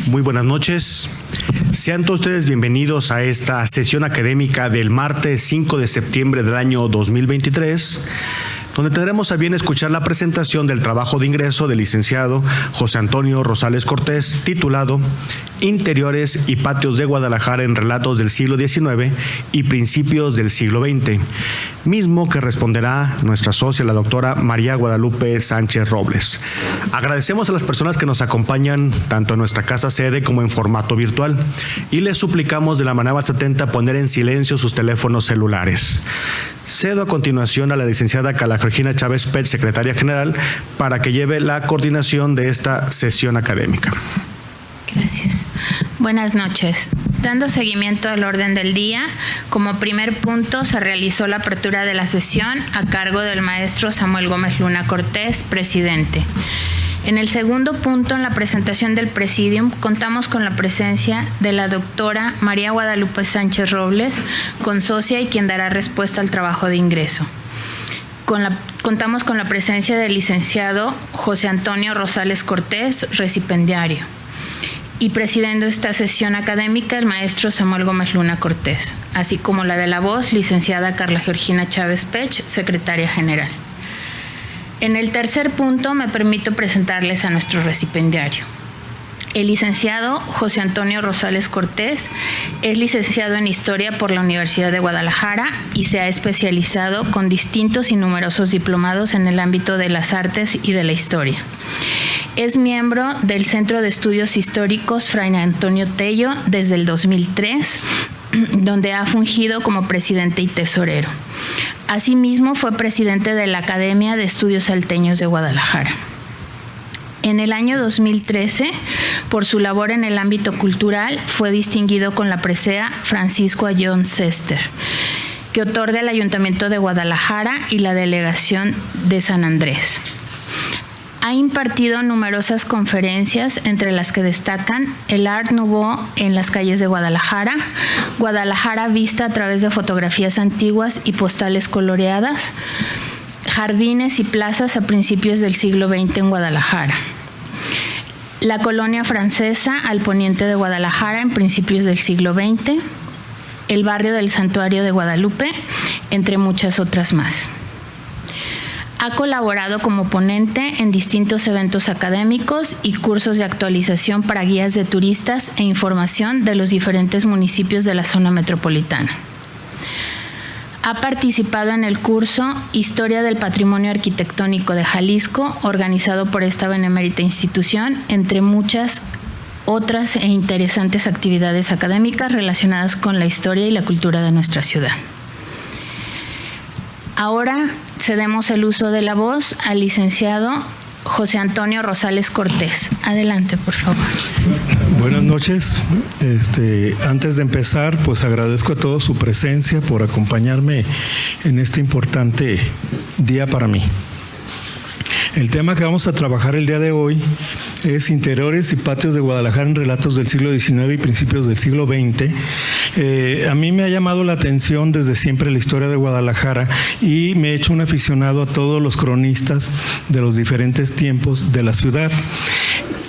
Muy buenas noches. Sean todos ustedes bienvenidos a esta sesión académica del martes 5 de septiembre del año 2023, donde tendremos a bien escuchar la presentación del trabajo de ingreso del licenciado José Antonio Rosales Cortés, titulado Interiores y patios de Guadalajara en relatos del siglo XIX y principios del siglo XX, mismo que responderá nuestra socia, la doctora María Guadalupe Sánchez Robles. Agradecemos a las personas que nos acompañan tanto en nuestra casa sede como en formato virtual y les suplicamos de la manera más atenta poner en silencio sus teléfonos celulares. Cedo a continuación a la licenciada Carla Georgina Chávez Pech, secretaria general, para que lleve la coordinación de esta sesión académica. Gracias. Buenas noches. Dando seguimiento al orden del día, como primer punto se realizó la apertura de la sesión a cargo del maestro Samuel Gómez Luna Cortés, presidente. En el segundo punto, en la presentación del Presidium, contamos con la presencia de la doctora María Guadalupe Sánchez Robles, consocia y quien dará respuesta al trabajo de ingreso. Contamos con la presencia del licenciado José Antonio Rosales Cortés, recipendiario. Y presidiendo esta sesión académica el maestro Samuel Gómez Luna Cortés, así como la de la voz, licenciada Carla Georgina Chávez Pech, secretaria general. En el tercer punto me permito presentarles a nuestro recipendiario. El licenciado José Antonio Rosales Cortés es licenciado en Historia por la Universidad de Guadalajara y se ha especializado con distintos y numerosos diplomados en el ámbito de las artes y de la historia. Es miembro del Centro de Estudios Históricos Fray Antonio Tello desde el 2003, donde ha fungido como presidente y tesorero. Asimismo, fue presidente de la Academia de Estudios Salteños de Guadalajara. En el año 2013, por su labor en el ámbito cultural, fue distinguido con la presea Francisco Ayllón Sester, que otorga el Ayuntamiento de Guadalajara y la Delegación de San Andrés. Ha impartido numerosas conferencias, entre las que destacan el Art Nouveau en las calles de Guadalajara, Guadalajara vista a través de fotografías antiguas y postales coloreadas, jardines y plazas a principios del siglo XX en Guadalajara, la colonia francesa al poniente de Guadalajara en principios del siglo XX, el barrio del Santuario de Guadalupe, entre muchas otras más. Ha colaborado como ponente en distintos eventos académicos y cursos de actualización para guías de turistas e información de los diferentes municipios de la zona metropolitana. Ha participado en el curso Historia del Patrimonio Arquitectónico de Jalisco, organizado por esta benemérita institución, entre muchas otras e interesantes actividades académicas relacionadas con la historia y la cultura de nuestra ciudad. Ahora cedemos el uso de la voz al licenciado José Antonio Rosales Cortés. Adelante, por favor. Buenas noches. Antes de empezar, pues agradezco a todos su presencia por acompañarme en este importante día para mí. El tema que vamos a trabajar el día de hoy es Interiores y patios de Guadalajara en relatos del siglo XIX y principios del siglo XX. A mí me ha llamado la atención desde siempre la historia de Guadalajara y me he hecho un aficionado a todos los cronistas de los diferentes tiempos de la ciudad.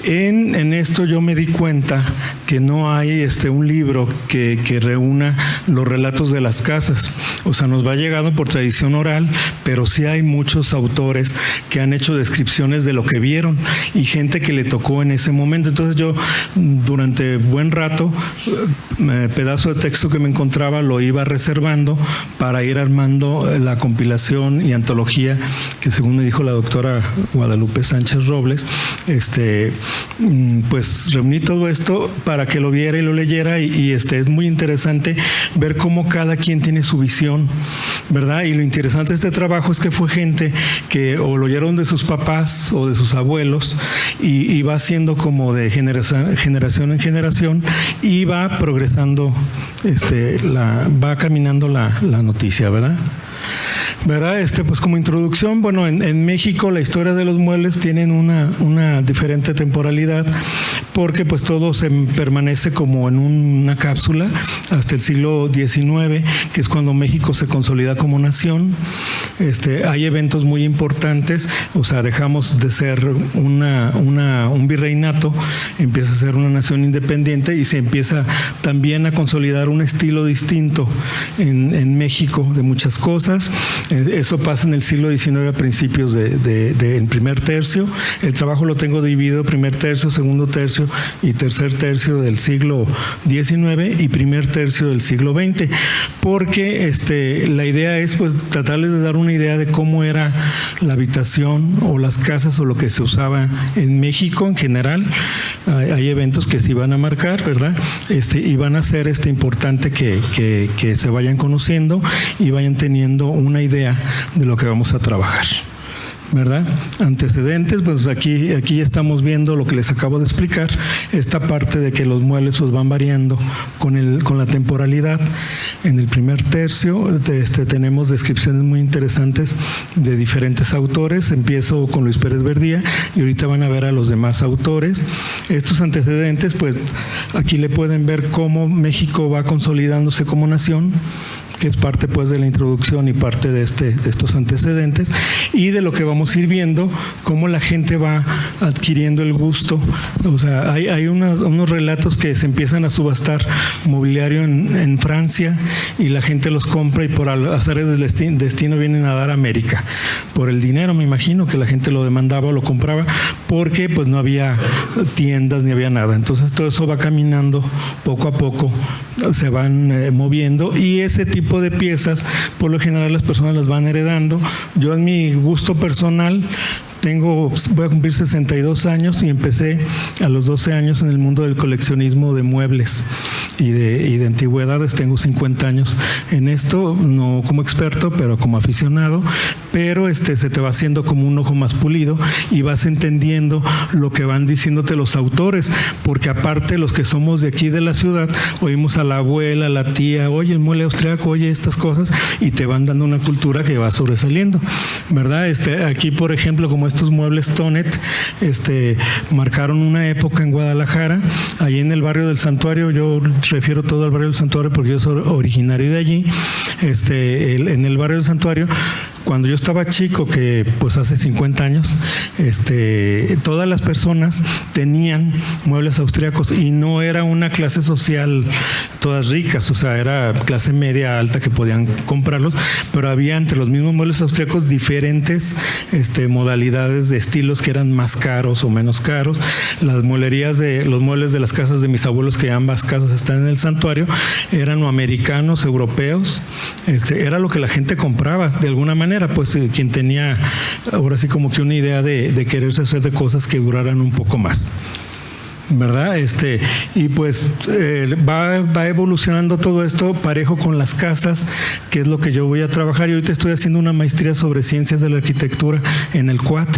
En esto yo me di cuenta que no hay un libro que reúna los relatos de las casas. O sea, nos va llegando por tradición oral, pero sí hay muchos autores que han hecho descripciones de lo que vieron y gente que le tocó en ese momento. Entonces yo durante buen rato, pedazo de texto que me encontraba lo iba reservando para ir armando la compilación y antología que, según me dijo la doctora Guadalupe Sánchez Robles, pues reuní todo esto para que lo viera y lo leyera y es muy interesante ver cómo cada quien tiene su visión, ¿verdad? Y lo interesante de este trabajo es que fue gente que o lo oyeron de sus papás o de sus abuelos y va siendo como de generación en generación y va progresando, va caminando la noticia, ¿verdad? Pues como introducción, bueno, en México la historia de los muebles tienen una diferente temporalidad porque pues todo se permanece como en una cápsula hasta el siglo XIX, que es cuando México se consolida como nación. Hay eventos muy importantes, o sea, dejamos de ser un virreinato, empieza a ser una nación independiente y se empieza también a consolidar un estilo distinto en México de muchas cosas. Eso pasa en el siglo XIX a principios del primer tercio. El trabajo lo tengo dividido: primer tercio, segundo tercio y tercer tercio del siglo XIX y primer tercio del siglo XX, porque la idea es pues tratarles de dar una idea de cómo era la habitación o las casas o lo que se usaba en México en general. Hay eventos que sí van a marcar, ¿verdad? Y van a ser importante que se vayan conociendo y vayan teniendo una idea de lo que vamos a trabajar, ¿verdad? Antecedentes, pues aquí ya estamos viendo lo que les acabo de explicar, esta parte de que los muebles pues van variando con la temporalidad. En el primer tercio tenemos descripciones muy interesantes de diferentes autores. Empiezo con Luis Pérez Verdía y ahorita van a ver a los demás autores. Estos antecedentes, pues aquí le pueden ver cómo México va consolidándose como nación, que es parte pues de la introducción y parte de estos antecedentes, y de lo que vamos a ir viendo, cómo la gente va adquiriendo el gusto. O sea, hay unos relatos que se empiezan a subastar mobiliario en Francia y la gente los compra y por azares del destino vienen a dar a América. Por el dinero, me imagino que la gente lo demandaba o lo compraba, porque pues no había tiendas ni había nada. Entonces todo eso va caminando poco a poco, se van moviendo, y ese tipo de piezas por lo general las personas las van heredando. Yo, en mi gusto personal, voy a cumplir 62 años y empecé a los 12 años en el mundo del coleccionismo de muebles y de antigüedades. Tengo 50 años en esto, no como experto, pero como aficionado. Pero se te va haciendo como un ojo más pulido y vas entendiendo lo que van diciéndote los autores, porque aparte los que somos de aquí de la ciudad, oímos a la abuela, a la tía, oye, el mueble austriaco, oye, estas cosas, y te van dando una cultura que va sobresaliendo, ¿verdad? Aquí, por ejemplo, como estos muebles Tonet, marcaron una época en Guadalajara, ahí en el barrio del Santuario. Yo refiero todo al barrio del Santuario porque yo soy originario de allí. En el barrio del Santuario, cuando yo estaba chico, que pues hace 50 años, todas las personas tenían muebles austriacos y no era una clase social todas ricas, o sea, era clase media alta que podían comprarlos, pero había entre los mismos muebles austriacos diferentes modalidades de estilos que eran más caros o menos caros. Las mueblerías los muebles de las casas de mis abuelos, que ambas casas están en el Santuario, eran o americanos, europeos. Era lo que la gente compraba de alguna manera, pues quien tenía ahora sí como que una idea de quererse hacer de cosas que duraran un poco más, ¿verdad? Y pues va evolucionando todo esto parejo con las casas, que es lo que yo voy a trabajar. Y ahorita estoy haciendo una maestría sobre ciencias de la arquitectura en el CUAT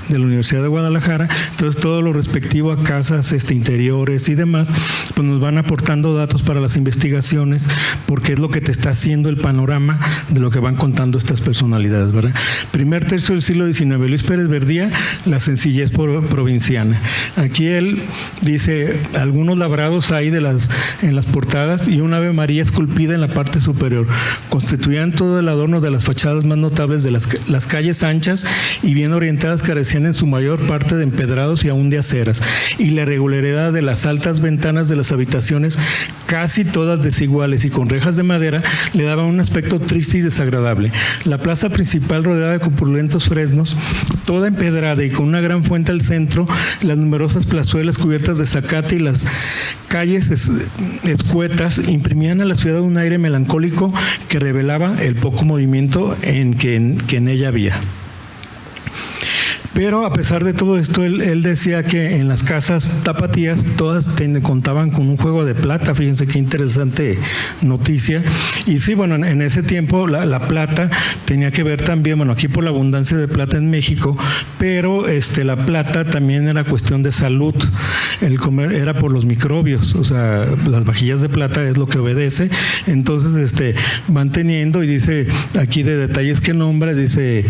de la Universidad de Guadalajara. Entonces todo lo respectivo a casas, interiores y demás, pues nos van aportando datos para las investigaciones, porque es lo que te está haciendo el panorama de lo que van contando estas personalidades, ¿verdad? Primer tercio del siglo XIX, Luis Pérez Verdía, la sencillez provinciana. Aquí él dice algunos labrados hay en las portadas y un Ave María esculpida en la parte superior. Constituían todo el adorno de las fachadas más notables de las calles anchas y bien orientadas, carecían en su mayor parte de empedrados y aún de aceras. Y la regularidad de las altas ventanas de las habitaciones, casi todas desiguales y con rejas de madera, le daban un aspecto triste y desagradable. La plaza principal, rodeada de corpulentos fresnos, toda empedrada y con una gran fuente al centro, las numerosas plazuelas cubiertas de zacate y las calles escuetas imprimían a la ciudad un aire melancólico que revelaba el poco movimiento que en ella había. Pero a pesar de todo esto, él decía que en las casas tapatías todas contaban con un juego de plata. Fíjense qué interesante noticia. Y sí, bueno, en ese tiempo la plata tenía que ver también, bueno, aquí por la abundancia de plata en México, pero la plata también era cuestión de salud. El comer era por los microbios, o sea, las vajillas de plata es lo que obedece. Entonces, van teniendo, y dice aquí de detalles que nombra, dice,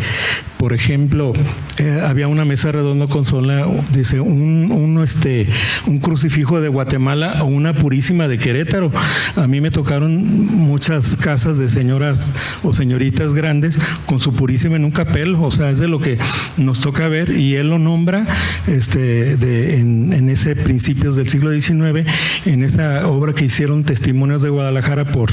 por ejemplo, había una mesa redonda con sola, dice, un crucifijo de Guatemala o una purísima de Querétaro. A mí me tocaron muchas casas de señoras o señoritas grandes con su purísima en un capel, o sea, es de lo que nos toca ver, y él lo nombra en ese principios del siglo XIX, en esa obra que hicieron Testimonios de Guadalajara por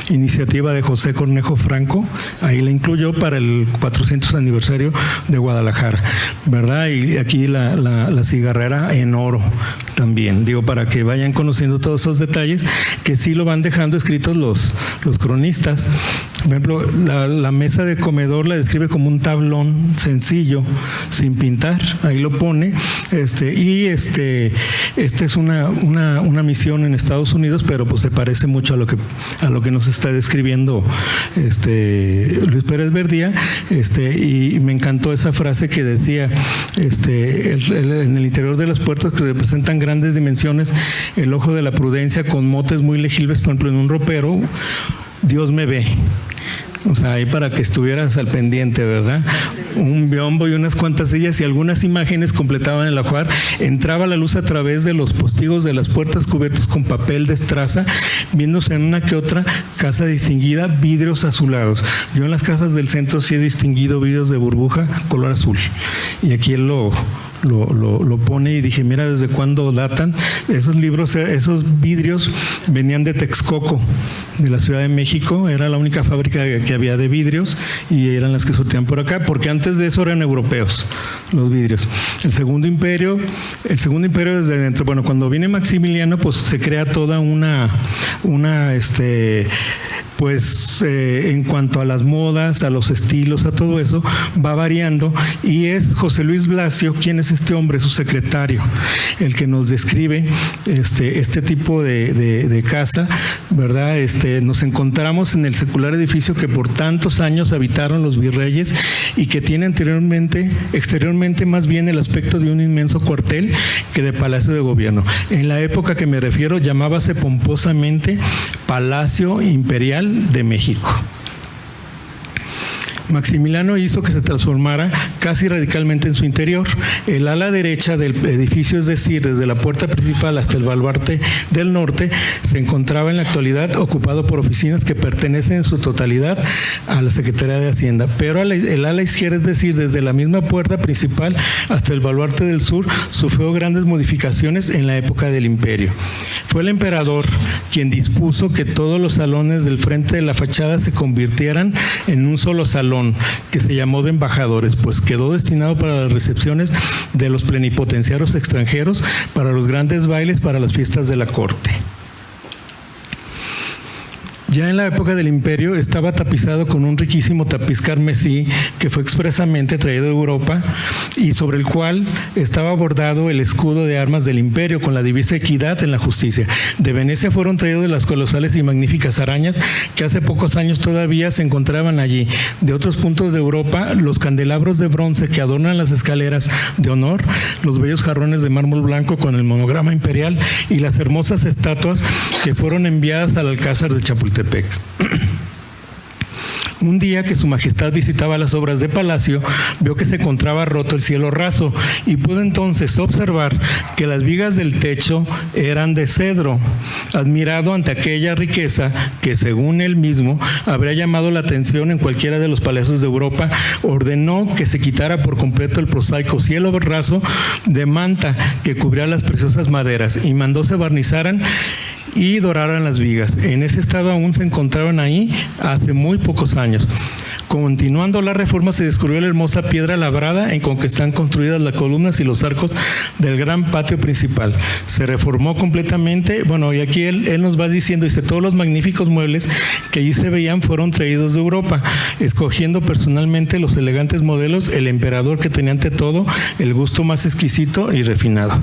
iniciativa de José Cornejo Franco. Ahí la incluyó para el 400 aniversario de Guadalajara, ¿verdad? Y aquí la cigarrera en oro también, digo, para que vayan conociendo todos esos detalles que sí lo van dejando escritos los cronistas. Por ejemplo, la mesa de comedor la describe como un tablón sencillo, sin pintar, ahí lo pone, y esta es una misión en Estados Unidos, pero pues se parece mucho a lo que nos está describiendo Luis Pérez Verdía, y me encantó esa frase que decía, en el interior de las puertas, que representan grandes dimensiones, el ojo de la prudencia con motes muy legibles, por ejemplo, en un ropero, Dios me ve. O sea, ahí para que estuvieras al pendiente, ¿verdad? Un biombo y unas cuantas sillas y algunas imágenes completaban el ajuar. Entraba la luz a través de los postigos de las puertas cubiertos con papel de estraza, viéndose en una que otra casa distinguida, vidrios azulados. Yo en las casas del centro sí he distinguido vidrios de burbuja color azul. Y aquí él lo pone, y dije, mira, ¿desde cuándo datan? Esos libros, esos vidrios venían de Texcoco, de la Ciudad de México. Era la única fábrica que había de vidrios y eran las que surtían por acá, porque antes de eso eran europeos los vidrios. El Segundo Imperio desde dentro. Bueno, cuando viene Maximiliano, pues se crea toda en cuanto a las modas, a los estilos, a todo eso, va variando, y es José Luis Blasio, quien es este hombre, su secretario, el que nos describe este tipo de casa, ¿verdad? Nos encontramos en el secular edificio que por tantos años habitaron los virreyes y que tiene exteriormente más bien el aspecto de un inmenso cuartel que de palacio de gobierno. En la época que me refiero, llamábase pomposamente Palacio Imperial de México. Maximiliano hizo que se transformara casi radicalmente en su interior. El ala derecha del edificio, es decir, desde la puerta principal hasta el baluarte del norte, se encontraba en la actualidad ocupado por oficinas que pertenecen en su totalidad a la Secretaría de Hacienda. Pero el ala izquierda, es decir, desde la misma puerta principal hasta el baluarte del sur, sufrió grandes modificaciones en la época del Imperio. Fue el emperador quien dispuso que todos los salones del frente de la fachada se convirtieran en un solo salón, que se llamó de embajadores, pues quedó destinado para las recepciones de los plenipotenciarios extranjeros, para los grandes bailes, para las fiestas de la corte. Ya en la época del Imperio estaba tapizado con un riquísimo tapiz carmesí que fue expresamente traído de Europa y sobre el cual estaba bordado el escudo de armas del Imperio con la divisa Equidad en la justicia. De Venecia fueron traídos las colosales y magníficas arañas que hace pocos años todavía se encontraban allí. De otros puntos de Europa, los candelabros de bronce que adornan las escaleras de honor, los bellos jarrones de mármol blanco con el monograma imperial y las hermosas estatuas que fueron enviadas al Alcázar de Chapultepec. Un día que su majestad visitaba las obras de palacio, vio que se encontraba roto el cielo raso y pudo entonces observar que las vigas del techo eran de cedro. Admirado ante aquella riqueza que, según él mismo, habría llamado la atención en cualquiera de los palacios de Europa, ordenó que se quitara por completo el prosaico cielo raso de manta que cubría las preciosas maderas y mandó se barnizaran y doraran las vigas. En ese estado aún se encontraban ahí hace muy pocos años. Continuando la reforma, se descubrió la hermosa piedra labrada en con que están construidas las columnas y los arcos del gran patio principal. Se reformó completamente. Bueno, y aquí él nos va diciendo, dice, todos los magníficos muebles que allí se veían fueron traídos de Europa, escogiendo personalmente los elegantes modelos, el emperador, que tenía ante todo el gusto más exquisito y refinado.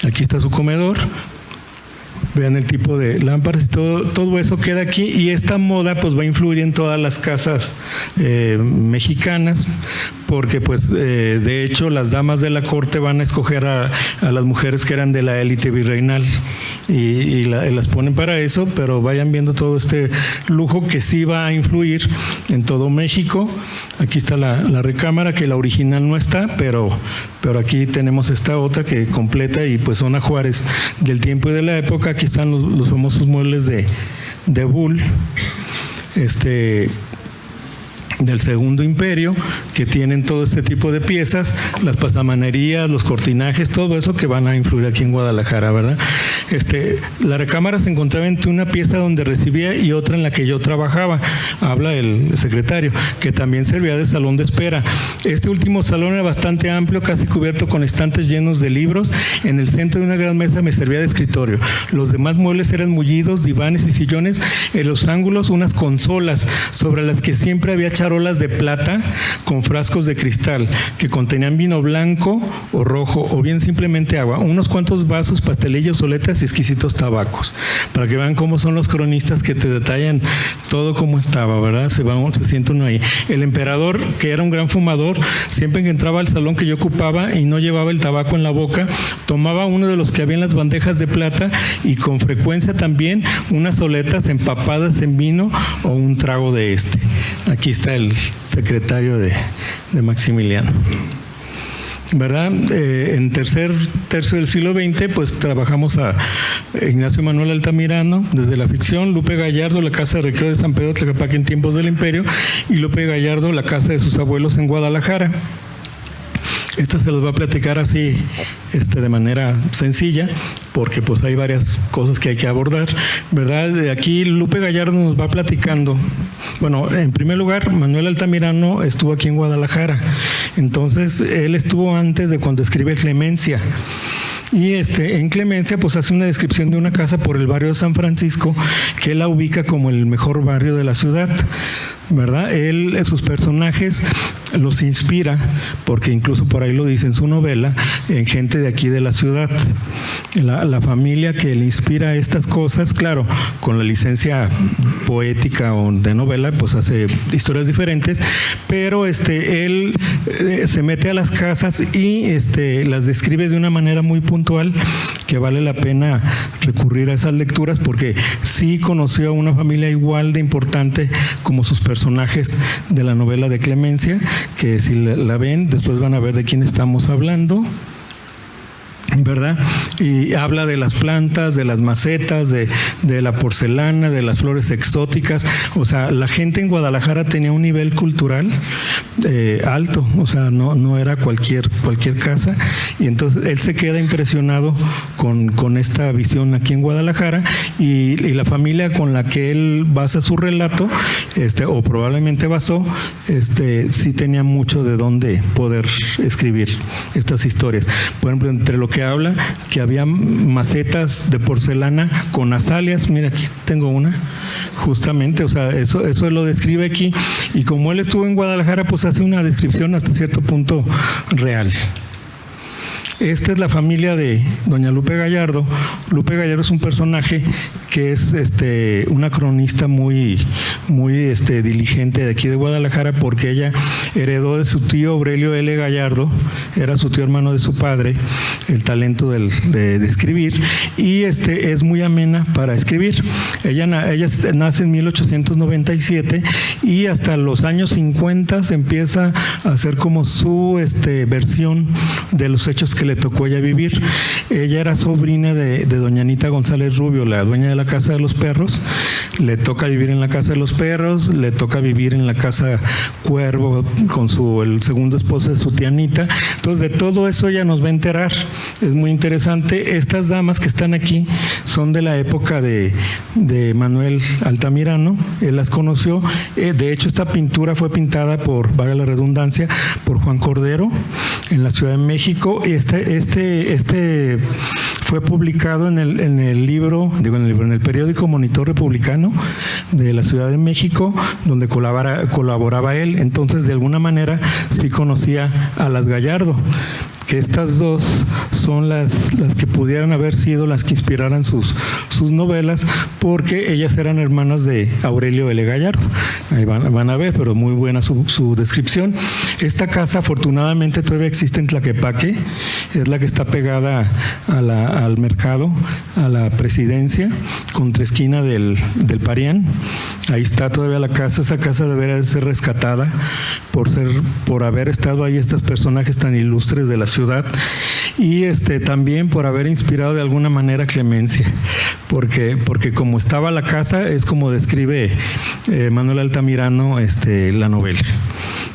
Aquí está su comedor. Vean el tipo de lámparas y todo eso queda aquí, y esta moda pues va a influir en todas las casas mexicanas, porque pues de hecho las damas de la corte van a escoger a las mujeres que eran de la élite virreinal y las ponen para eso, pero vayan viendo todo este lujo que sí va a influir en todo México. Aquí está la recámara, que la original no está, pero aquí tenemos esta otra que completa, y pues son ajuares del tiempo y de la época. Aquí están los famosos muebles de Bull, del Segundo Imperio, que tienen todo este tipo de piezas, las pasamanerías, los cortinajes, todo eso que van a influir aquí en Guadalajara, ¿verdad? La recámara se encontraba entre una pieza donde recibía y otra en la que yo trabajaba, habla el secretario, que también servía de salón de espera. Este último salón era bastante amplio, casi cubierto con estantes llenos de libros. En el centro de una gran mesa me servía de escritorio. Los demás muebles eran mullidos, divanes y sillones. En los ángulos unas consolas sobre las que siempre había charolas de plata con frascos de cristal que contenían vino blanco o rojo o bien simplemente agua, unos cuantos vasos, pastelillos, soletas y exquisitos tabacos, para que vean cómo son los cronistas, que te detallan todo cómo estaba, ¿verdad? Se siente uno ahí. El emperador, que era un gran fumador, siempre que entraba al salón que yo ocupaba y no llevaba el tabaco en la boca, tomaba uno de los que había en las bandejas de plata, y con frecuencia también unas soletas empapadas en vino o un trago de este. Aquí está el secretario de Maximiliano, ¿verdad? En tercer tercio del siglo XX, pues trabajamos a Ignacio Manuel Altamirano, desde la ficción, Lupe Gallardo, la casa de recreo de San Pedro Tlaquepaque en tiempos del Imperio, y Lupe Gallardo, la casa de sus abuelos en Guadalajara. Esta se los va a platicar así, de manera sencilla, porque pues hay varias cosas que hay que abordar, ¿verdad? Aquí Lupe Gallardo nos va platicando. Bueno, en primer lugar, Manuel Altamirano estuvo aquí en Guadalajara. Entonces, él estuvo antes de cuando escribe Clemencia. Y en Clemencia pues hace una descripción de una casa por el barrio de San Francisco, que él la ubica como el mejor barrio de la ciudad, ¿verdad? Sus personajes los inspira, porque incluso por ahí lo dice en su novela, en gente de aquí de la ciudad. La familia que le inspira estas cosas, claro, con la licencia poética o de novela, pues hace historias diferentes, pero él se mete a las casas y las describe de una manera muy puntual, que vale la pena recurrir a esas lecturas, porque sí conoció a una familia igual de importante como sus personajes de la novela de Clemencia, que si la ven, después van a ver de quién estamos hablando, ¿verdad? Y habla de las plantas, de las macetas, de la porcelana, de las flores exóticas. O sea, la gente en Guadalajara tenía un nivel cultural alto, o sea, no era cualquier casa, y entonces él se queda impresionado con esta visión aquí en Guadalajara, y la familia con la que él basa su relato, o probablemente basó, sí tenía mucho de dónde poder escribir estas historias. Por ejemplo, entre lo que habla, que había macetas de porcelana con azaleas. Mira, aquí tengo una, justamente, o sea, eso lo describe aquí, y como él estuvo en Guadalajara, pues hace una descripción hasta cierto punto real. Esta es la familia de doña Lupe Gallardo. Lupe Gallardo es un personaje que es una cronista muy diligente de aquí de Guadalajara, porque ella heredó de su tío Aurelio L. Gallardo, era su tío hermano de su padre, el talento de escribir, y es muy amena para escribir. Ella nace en 1897 y hasta los años 50 se empieza a hacer como su versión de los hechos que le tocó a ella vivir. Ella era sobrina de doña Anita González Rubio, la dueña de la Casa de los Perros. Le toca vivir en la Casa de los Perros, le toca vivir en la Casa Cuervo con el segundo esposo de su tía Anita. Entonces, de todo eso ella nos va a enterar. Es muy interesante. Estas damas que están aquí son de la época de Manuel Altamirano. Él las conoció. De hecho, esta pintura fue pintada valga la redundancia, por Juan Cordero en la Ciudad de México. Fue publicado en el periódico Monitor Republicano de la Ciudad de México, donde colaboraba él. Entonces, de alguna manera, sí conocía a las Gallardo, que estas dos son las que pudieran haber sido las que inspiraran sus novelas, porque ellas eran hermanas de Aurelio L. Gallardo. Ahí van a ver, pero muy buena su descripción. Esta casa afortunadamente todavía existe en Tlaquepaque, es la que está pegada al mercado, a la Presidencia, contra esquina del Parián. Ahí está todavía la casa. Esa casa debería de ser rescatada por haber estado ahí estos personajes tan ilustres de la ciudad, y también por haber inspirado de alguna manera a Clemencia, porque como estaba la casa es como describe Manuel Altamirano la novela.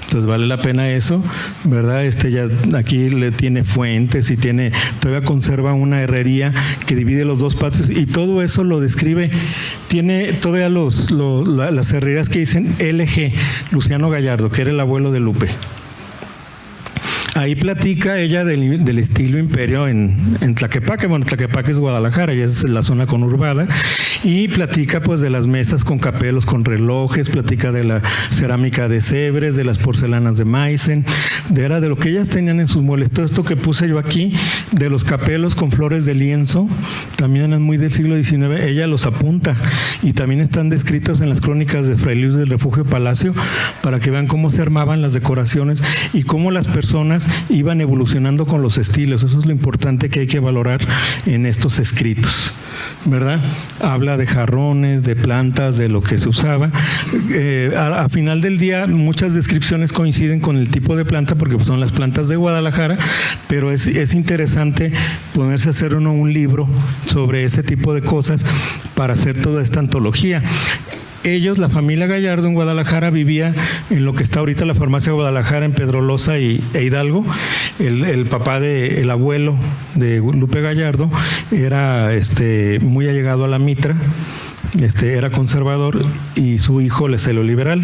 Entonces vale la pena eso, ¿verdad? Ya aquí le tiene fuentes y todavía conserva una herrería que divide los dos patios, y todo eso lo describe. Tiene todavía las herrerías que dicen LG, Luciano Gallardo, que era el abuelo de Lupe. Ahí platica ella del estilo imperio en Tlaquepaque. Bueno, Tlaquepaque es Guadalajara, y es la zona conurbada, y platica pues de las mesas con capelos, con relojes, platica de la cerámica de Sebres, de las porcelanas de Meissen, de lo que ellas tenían en sus muebles. Todo esto que puse yo aquí, de los capelos con flores de lienzo, también es muy del siglo XIX, ella los apunta, y también están descritos en las crónicas de Fray Luis del Refugio Palacio, para que vean cómo se armaban las decoraciones y cómo las personas iban evolucionando con los estilos. Eso es lo importante que hay que valorar en estos escritos, ¿verdad? Habla de jarrones, de plantas, de lo que se usaba. A final del día muchas descripciones coinciden con el tipo de planta, porque son las plantas de Guadalajara, pero es interesante ponerse a hacer un libro sobre ese tipo de cosas para hacer toda esta antología. Ellos, la familia Gallardo en Guadalajara, vivía en lo que está ahorita la farmacia Guadalajara, en Pedrolosa e Hidalgo. El papá el abuelo de Lupe Gallardo era muy allegado a la Mitra, era conservador, y su hijo le salió liberal.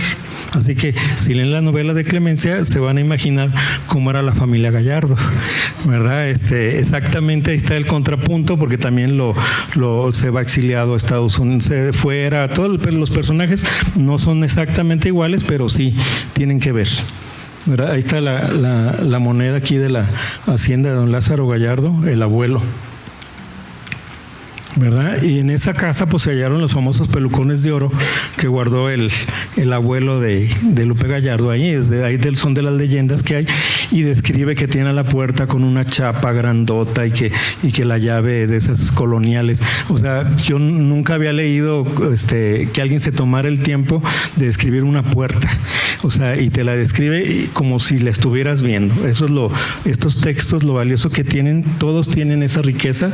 Así que si leen la novela de Clemencia se van a imaginar cómo era la familia Gallardo, ¿verdad? Exactamente, ahí está el contrapunto, porque también se va exiliado a Estados Unidos, se fuera. Todos los personajes no son exactamente iguales, pero sí tienen que ver, ¿verdad? Ahí está la moneda aquí de la hacienda de don Lázaro Gallardo, el abuelo, ¿verdad? Y en esa casa pues se hallaron los famosos pelucones de oro que guardó el abuelo de Lupe Gallardo. Ahí son de las leyendas que hay, y describe que tiene la puerta con una chapa grandota y que la llave de esas coloniales. O sea, yo nunca había leído que alguien se tomara el tiempo de describir una puerta. O sea, y te la describe como si la estuvieras viendo. Eso es estos textos, lo valioso que tienen. Todos tienen esa riqueza,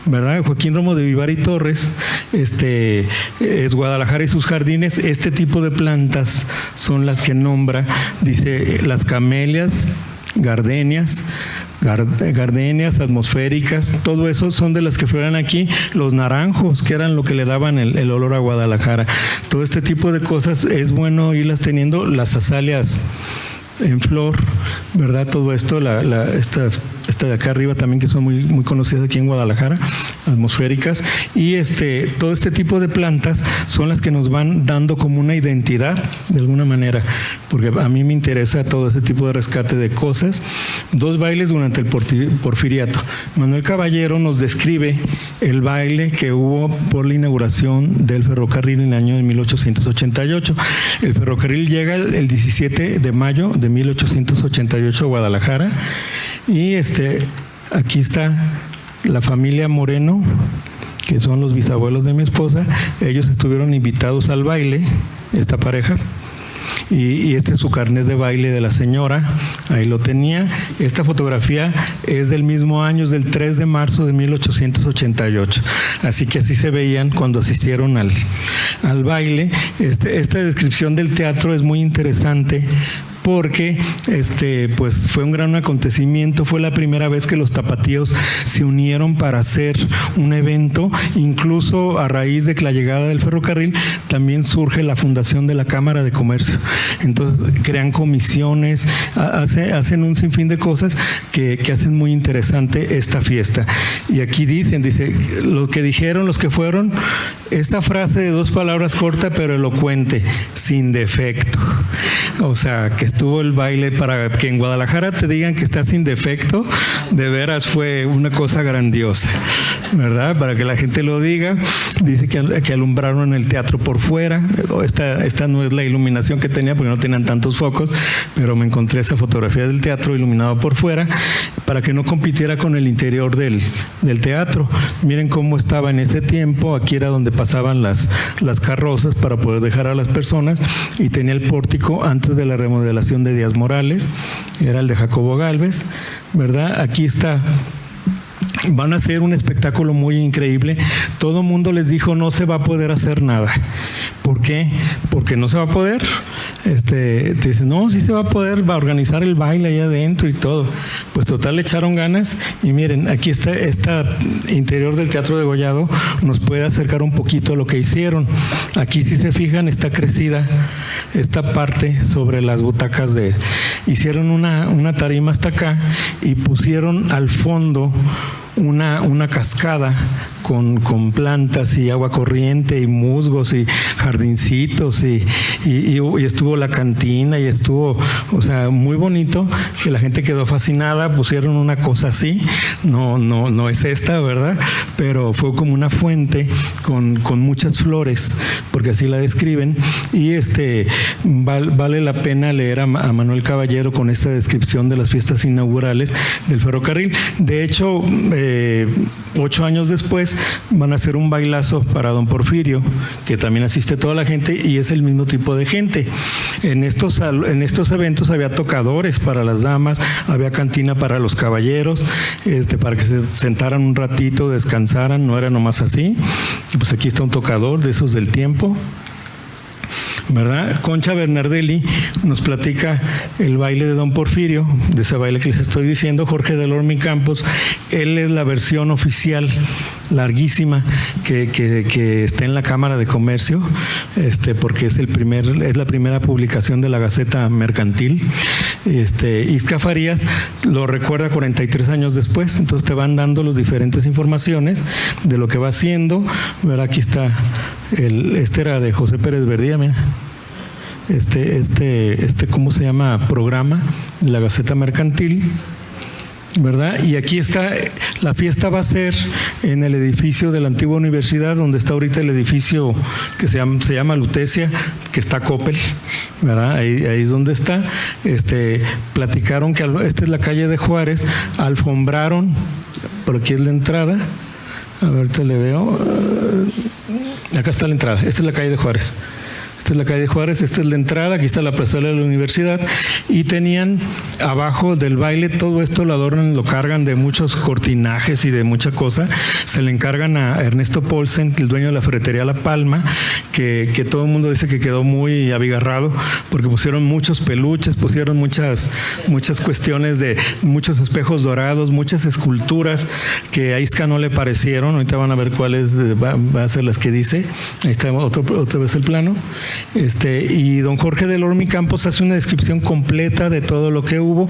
¿verdad? Joaquín Romo de Vivar y Torres, es Guadalajara y sus jardines. Este tipo de plantas son las que nombra. Dice las camelias, gardenias atmosféricas, todo eso son de las que floran aquí. Los naranjos, que eran lo que le daban el olor a Guadalajara. Todo este tipo de cosas es bueno irlas teniendo. Las azaleas en flor, ¿verdad? Todo esto, esta de acá arriba también, que son muy, muy conocidas aquí en Guadalajara, atmosféricas, y todo este tipo de plantas son las que nos van dando como una identidad de alguna manera, porque a mí me interesa todo ese tipo de rescate de cosas. 2 bailes durante el Porfiriato. Manuel Caballero nos describe el baile que hubo por la inauguración del ferrocarril en el año de 1888. El ferrocarril llega el 17 de mayo de 1888 a Guadalajara, y aquí está la familia Moreno, que son los bisabuelos de mi esposa. Ellos estuvieron invitados al baile, esta pareja, y este es su carnet de baile de la señora, ahí lo tenía. Esta fotografía es del mismo año, es del 3 de marzo de 1888, así que así se veían cuando asistieron al baile. Esta descripción del teatro es muy interesante, porque pues fue un gran acontecimiento. Fue la primera vez que los tapatíos se unieron para hacer un evento. Incluso a raíz de la llegada del ferrocarril también surge la fundación de la Cámara de Comercio. Entonces crean comisiones, hacen un sinfín de cosas que hacen muy interesante esta fiesta. Y aquí dice lo que dijeron los que fueron, esta frase de 2 palabras corta pero elocuente: sin defecto. O sea, que estuvo el baile, para que en Guadalajara te digan que está sin defecto, de veras fue una cosa grandiosa, ¿verdad? Para que la gente lo diga. Dice que alumbraron el teatro por fuera. Esta no es la iluminación que tenía porque no tenían tantos focos, pero me encontré esa fotografía del teatro iluminado por fuera para que no compitiera con el interior del teatro. Miren cómo estaba en ese tiempo. Aquí era donde pasaban las carrozas para poder dejar a las personas, y tenía el pórtico antes de la remodelación de Díaz Morales, era el de Jacobo Gálvez, ¿verdad? Aquí está. Van a hacer un espectáculo muy increíble. Todo el mundo les dijo no se va a poder hacer nada. ¿Por qué? Porque no se va a poder. Dicen, no, sí se va a poder, va a organizar el baile allá adentro y todo. Pues total, le echaron ganas. Y miren, aquí está esta interior del Teatro Degollado, nos puede acercar un poquito a lo que hicieron. Aquí, si se fijan, está crecida esta parte sobre las butacas hicieron una tarima hasta acá y pusieron al fondo una cascada con plantas y agua corriente y musgos y jardincitos y estuvo la cantina y estuvo, o sea, muy bonito, que la gente quedó fascinada. Pusieron una cosa así, no es esta, ¿verdad? Pero fue como una fuente con muchas flores, porque así la describen, y vale la pena leer a Manuel Caballero con esta descripción de las fiestas inaugurales del ferrocarril. De hecho, 8 años después van a hacer un bailazo para don Porfirio, que también asiste toda la gente y es el mismo tipo de gente. En estos eventos había tocadores para las damas, había cantina para los caballeros, para que se sentaran un ratito, descansaran, no era nomás así. Y pues aquí está un tocador de esos del tiempo, ¿verdad? Concha Bernardelli nos platica el baile de don Porfirio, de ese baile que les estoy diciendo. Jorge Delorme Campos, él es la versión oficial larguísima que está en la Cámara de Comercio, porque es la primera publicación de la Gaceta Mercantil. Isca Farías lo recuerda 43 años después, entonces te van dando las diferentes informaciones de lo que va haciendo, ¿verdad? Aquí está era de José Pérez Verdía, mira. ¿Cómo se llama? Programa, la Gaceta Mercantil, ¿verdad? Y aquí está, la fiesta va a ser en el edificio de la antigua universidad, donde está ahorita el edificio que se llama Lutecia, que está Coppel, ¿verdad? Ahí es donde está. Platicaron que esta es la calle de Juárez, alfombraron, por aquí es la entrada, a ver, te le veo, acá está la entrada, esta es la calle de Juárez. Esta es la calle de Juárez, esta es la entrada, aquí está la plazuela de la universidad, y tenían abajo del baile, todo esto lo adornan, lo cargan de muchos cortinajes y de mucha cosa. Se le encargan a Ernesto Paulsen, el dueño de la ferretería La Palma, que todo el mundo dice que quedó muy abigarrado, porque pusieron muchos peluches, pusieron muchas cuestiones de muchos espejos dorados, muchas esculturas que a Isca no le parecieron. Ahorita van a ver cuáles va a ser las que dice. Ahí está otra vez el plano. Y don Jorge Delorme Campos hace una descripción completa de todo lo que hubo,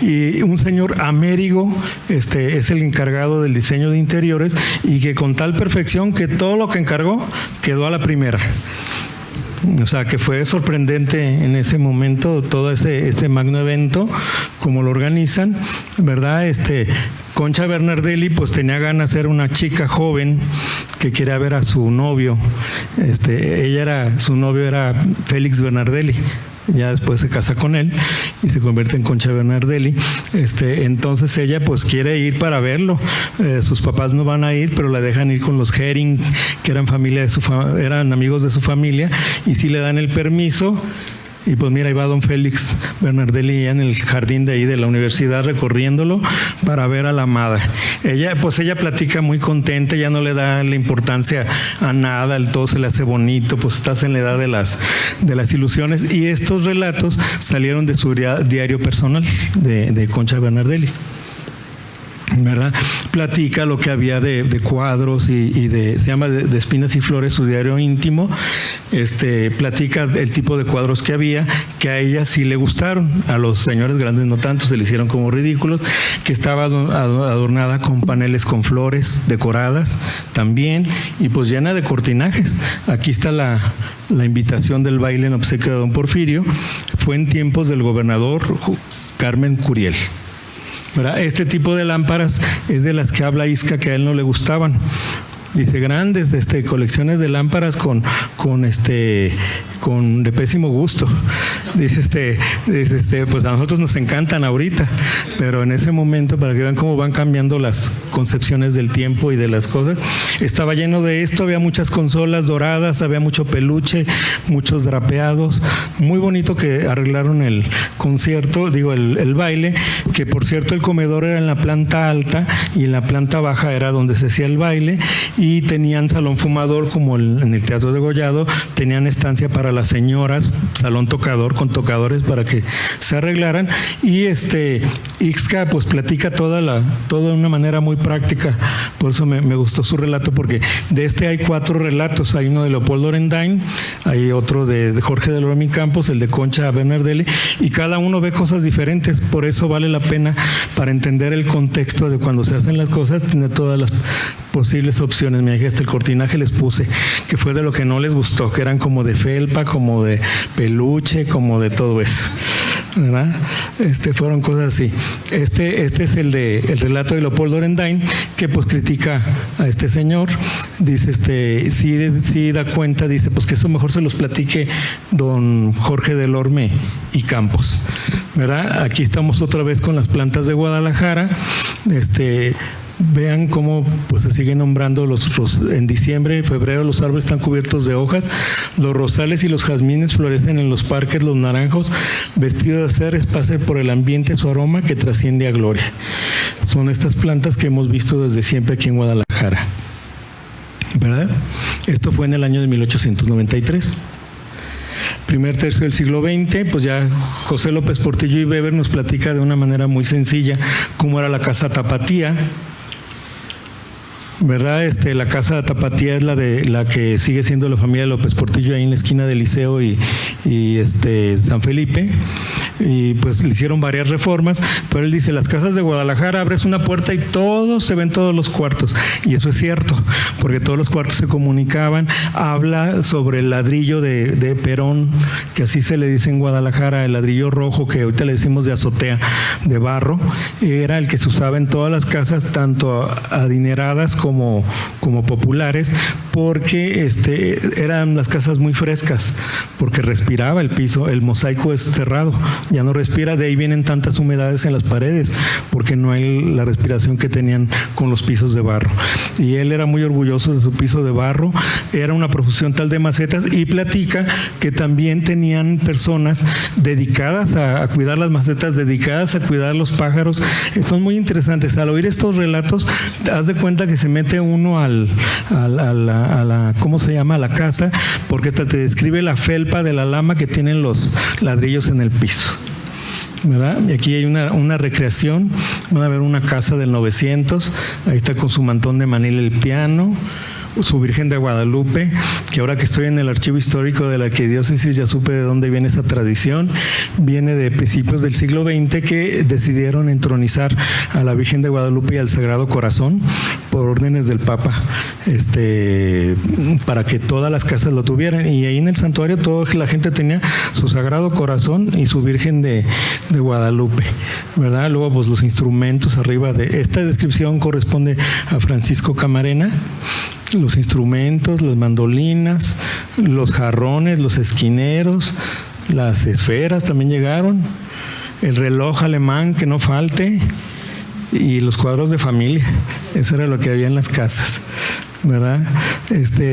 y un señor Amérigo es el encargado del diseño de interiores, y que con tal perfección que todo lo que encargó quedó a la primera. O sea, que fue sorprendente en ese momento todo ese magno evento, como lo organizan, ¿verdad? Concha Bernardelli pues tenía ganas, era una chica joven que quería ver a su novio. Su novio era Félix Bernardelli. Ya después se casa con él y se convierte en Concha Bernardelli. Entonces ella pues quiere ir para verlo. Sus papás no van a ir, pero la dejan ir con los Hering, que eran amigos de su familia, y sí le dan el permiso. Y pues mira, ahí va don Félix Bernardelli en el jardín de ahí de la universidad, recorriéndolo para ver a la amada. Ella platica muy contenta, ya no le da la importancia a nada, el todo se le hace bonito, pues estás en la edad de las ilusiones. Y estos relatos salieron de su diario personal de Concha Bernardelli, ¿verdad? Platica lo que había de cuadros y se llama de Espinas y Flores, su diario íntimo. Platica el tipo de cuadros que había, que a ella sí le gustaron, a los señores grandes no tanto, se le hicieron como ridículos, que estaba adornada con paneles con flores decoradas también, y pues llena de cortinajes. Aquí está la invitación del baile en obsequio de don Porfirio. Fue en tiempos del gobernador Carmen Curiel, ¿verdad? Este tipo de lámparas es de las que habla Isca, que a él no le gustaban. Dice, grandes colecciones de lámparas con de pésimo gusto. Dice, pues a nosotros nos encantan ahorita, pero en ese momento, para que vean cómo van cambiando las concepciones del tiempo y de las cosas, estaba lleno de esto, había muchas consolas doradas, había mucho peluche, muchos drapeados, muy bonito que arreglaron el concierto, el baile, que por cierto el comedor era en la planta alta y en la planta baja era donde se hacía el baile, y tenían salón fumador como en el Teatro de Gollado, tenían estancia para las señoras, salón tocador con tocadores para que se arreglaran, y Ixca pues platica todo de una manera muy práctica. Por eso me gustó su relato, porque de hay 4 relatos. Hay uno de Leopoldo Orendain, hay otro de Jorge de Lormi Campos, el de Concha Bernardelli, y cada uno ve cosas diferentes. Por eso vale la pena, para entender el contexto de cuando se hacen las cosas, tener todas las posibles opciones. Me dije, el cortinaje les puse, que fue de lo que no les gustó, que eran como de felpa, como de peluche, como de todo eso, ¿verdad? Fueron cosas así. Este es el relato de Leopoldo Orendain, que pues critica a este señor. Dice, sí da cuenta, dice, pues que eso mejor se los platique don Jorge Delorme y Campos, ¿verdad? Aquí estamos otra vez con las plantas de Guadalajara. Vean cómo pues se siguen nombrando en diciembre, febrero, los árboles están cubiertos de hojas, los rosales y los jazmines florecen en los parques, los naranjos vestidos de acero esparcen por el ambiente su aroma que trasciende a gloria. Son estas plantas que hemos visto desde siempre aquí en Guadalajara, ¿verdad? Esto fue en el año de 1893. Primer tercio del siglo XX, pues ya José López Portillo y Weber nos platica de una manera muy sencilla cómo era la casa tapatía, ¿verdad? La casa Tapatía es la que sigue siendo la familia López Portillo, ahí en la esquina del Liceo y San Felipe, y pues le hicieron varias reformas, pero él dice, las casas de Guadalajara abres una puerta y se ven todos los cuartos, y eso es cierto, porque todos los cuartos se comunicaban. Habla sobre el ladrillo de Perón, que así se le dice en Guadalajara, el ladrillo rojo, que ahorita le decimos de azotea, de barro, era el que se usaba en todas las casas, tanto adineradas como populares, porque eran las casas muy frescas, porque respiraba el piso, el mosaico es cerrado, ya no respira, de ahí vienen tantas humedades en las paredes, porque no hay la respiración que tenían con los pisos de barro. Y él era muy orgulloso de su piso de barro, era una profusión tal de macetas, y platica que también tenían personas dedicadas a cuidar las macetas, dedicadas a cuidar los pájaros. Son muy interesantes. Al oír estos relatos, haz de cuenta que se mete uno a la ¿cómo se llama? A la casa, porque te describe la felpa de la lama que tienen los ladrillos en el piso, ¿verdad? Y aquí hay una recreación. Van a ver una casa del 900, ahí está con su mantón de manil el piano, su Virgen de Guadalupe, que ahora que estoy en el archivo histórico de la arquidiócesis ya supe de dónde viene esa tradición. Viene de principios del siglo XX, que decidieron entronizar a la Virgen de Guadalupe y al Sagrado Corazón por órdenes del Papa, para que todas las casas lo tuvieran, y ahí en el santuario toda la gente tenía su Sagrado Corazón y su Virgen de Guadalupe, ¿verdad? Luego pues los instrumentos arriba de esta descripción corresponde a Francisco Camarena. Los instrumentos, las mandolinas, los jarrones, los esquineros, las esferas también llegaron, el reloj alemán que no falte, y los cuadros de familia. Eso era lo que había en las casas, ¿verdad?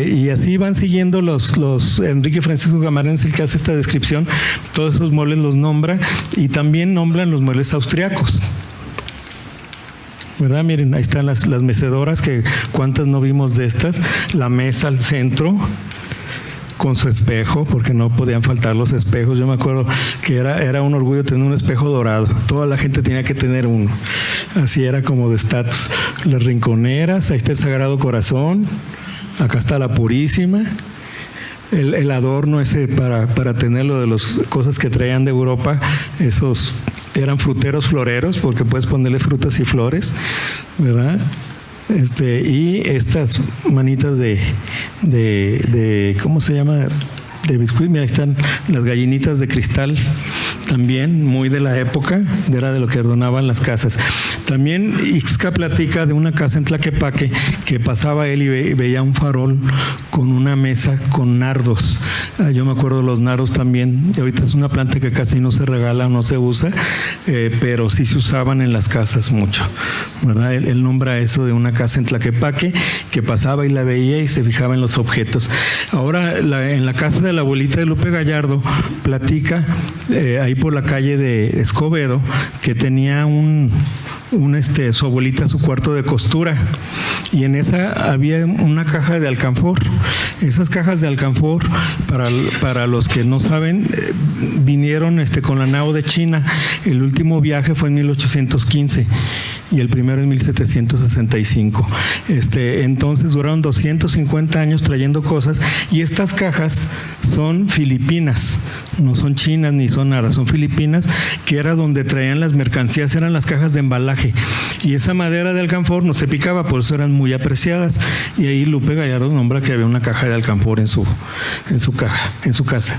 Y así van siguiendo los Enrique Francisco Camarena es el que hace esta descripción. Todos esos muebles los nombra, y también nombran los muebles austriacos, ¿verdad? Miren, ahí están las mecedoras, que cuántas no vimos de estas, la mesa al centro, con su espejo, porque no podían faltar los espejos. Yo me acuerdo que era un orgullo tener un espejo dorado. Toda la gente tenía que tener uno. Así era como de estatus. Las rinconeras, ahí está el Sagrado Corazón, acá está la Purísima. El adorno ese para tenerlo de las cosas que traían de Europa, esos eran fruteros floreros, porque puedes ponerle frutas y flores, ¿verdad? Y estas manitas de ¿cómo se llama? De biscuit. Mira, ahí están las gallinitas de cristal, también muy de la época, era de lo que adornaban las casas. También Ixca platica de una casa en Tlaquepaque que pasaba él y veía un farol con una mesa con nardos. Yo me acuerdo de los nardos también, y ahorita es una planta que casi no se regala o no se usa, pero sí se usaban en las casas mucho, ¿verdad? Él nombra eso de una casa en Tlaquepaque que pasaba y la veía y se fijaba en los objetos. Ahora, en la casa de la abuelita de Lupe Gallardo, platica ahí por la calle de Escobedo, que tenía su abuelita su cuarto de costura, y en esa había una caja de alcanfor. Esas cajas de alcanfor, para los que no saben, vinieron con la nao de China. El último viaje fue en 1815 y el primero en 1765. Entonces duraron 250 años trayendo cosas, y estas cajas son filipinas, no son chinas ni son nada, son filipinas, que era donde traían las mercancías, eran las cajas de embalaje, y esa madera de alcanfor no se picaba, por eso eran muy apreciadas, y ahí Lupe Gallardo nombra que había una caja de alcanfor en su casa,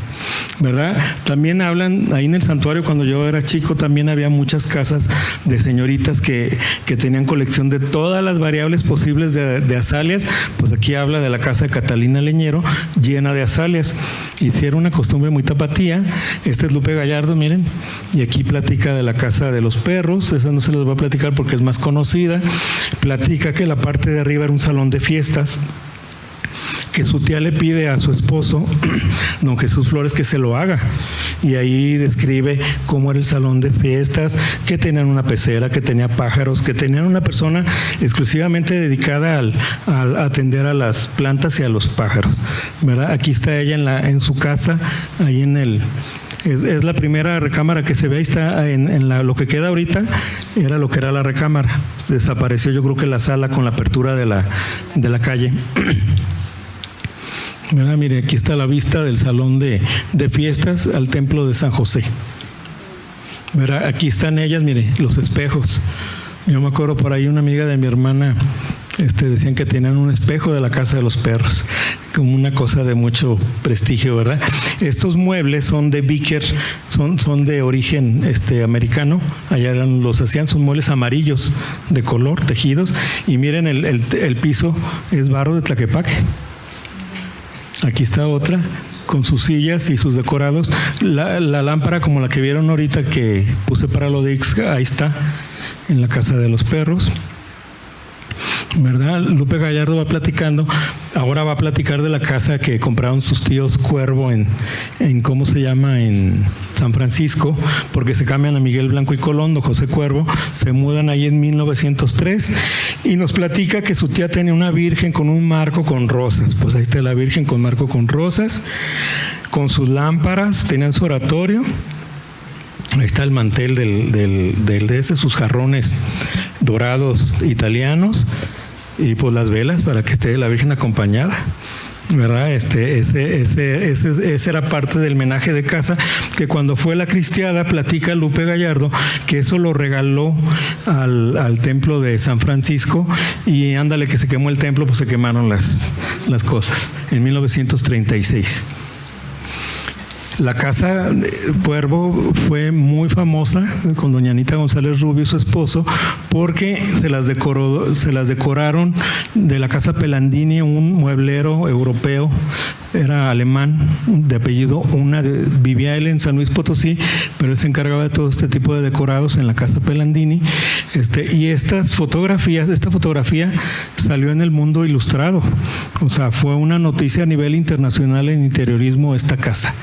¿verdad? También hablan, ahí en el santuario cuando yo era chico también había muchas casas de señoritas que tenían colección de todas las variables posibles de azaleas. Pues aquí habla de la casa de Catalina Leñero, llena de azaleas, y si era una costumbre muy tapatía. Este es Lupe Gallardo, miren, y aquí platica de la casa de los perros. Esa no se les va a platicar porque es más conocida. Platica que la parte de arriba era un salón de fiestas, que su tía le pide a su esposo, don Jesús Flores, que se lo haga, y ahí describe cómo era el salón de fiestas, que tenían una pecera, que tenía pájaros, que tenían una persona exclusivamente dedicada a atender a las plantas y a los pájaros, ¿verdad? Aquí está ella en su casa, ahí es la primera recámara que se ve. Ahí está lo que queda ahorita, era lo que era la recámara. Desapareció, yo creo que la sala con la apertura de la calle. Mira, mire, aquí está la vista del salón de fiestas al templo de San José. Mira, aquí están ellas, mire, los espejos. Yo me acuerdo por ahí una amiga de mi hermana, decían que tenían un espejo de la casa de los perros, como una cosa de mucho prestigio, ¿verdad? Estos muebles son de Vicker, son de origen americano. Allá los hacían, son muebles amarillos de color, tejidos, y miren el piso es barro de Tlaquepaque. Aquí está otra con sus sillas y sus decorados. La lámpara como la que vieron ahorita que puse para lo de Ixca, ahí está, en la casa de los perros, ¿verdad? Lupe Gallardo va platicando, ahora va a platicar de la casa que compraron sus tíos Cuervo en ¿cómo se llama? En San Francisco, porque se cambian a Miguel Blanco y Colón, don José Cuervo, se mudan ahí en 1903, y nos platica que su tía tenía una virgen con un marco con rosas. Pues ahí está la virgen con marco con rosas, con sus lámparas, tenían su oratorio. Ahí está el mantel de sus jarrones dorados italianos, y pues las velas para que esté la Virgen acompañada, ¿verdad? Ese era parte del menaje de casa, que cuando fue la cristiada, platica Lupe Gallardo que eso lo regaló al templo de San Francisco, y ándale que se quemó el templo, pues se quemaron las cosas en 1936. La casa Cuervo fue muy famosa con doña Anita González Rubio, su esposo, porque se las decoraron de la casa Pelandini, un mueblero europeo, era alemán, de apellido vivía él en San Luis Potosí, pero él se encargaba de todo este tipo de decorados en la casa Pelandini. Y esta fotografía salió en El Mundo Ilustrado, o sea, fue una noticia a nivel internacional en interiorismo esta casa,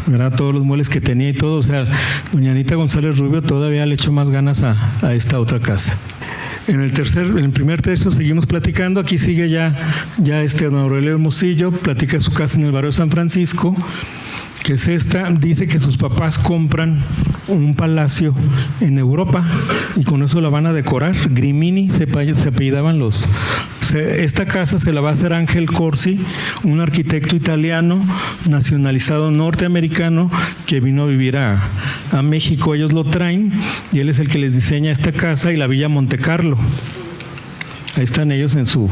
¿verdad? Todos los muebles que tenía y todo. O sea, doña Anita González Rubio todavía le echó más ganas a esta otra casa. En el primer tercio seguimos platicando. Aquí sigue ya don Aurelio Hermosillo, platica su casa en el barrio San Francisco, que es esta. Dice que sus papás compran un palacio en Europa y con eso la van a decorar. Grimini se apellidaban esta casa se la va a hacer Ángel Corsi, un arquitecto italiano nacionalizado norteamericano que vino a vivir a México. Ellos lo traen y él es el que les diseña esta casa y la Villa Monte Carlo. Ahí están ellos en su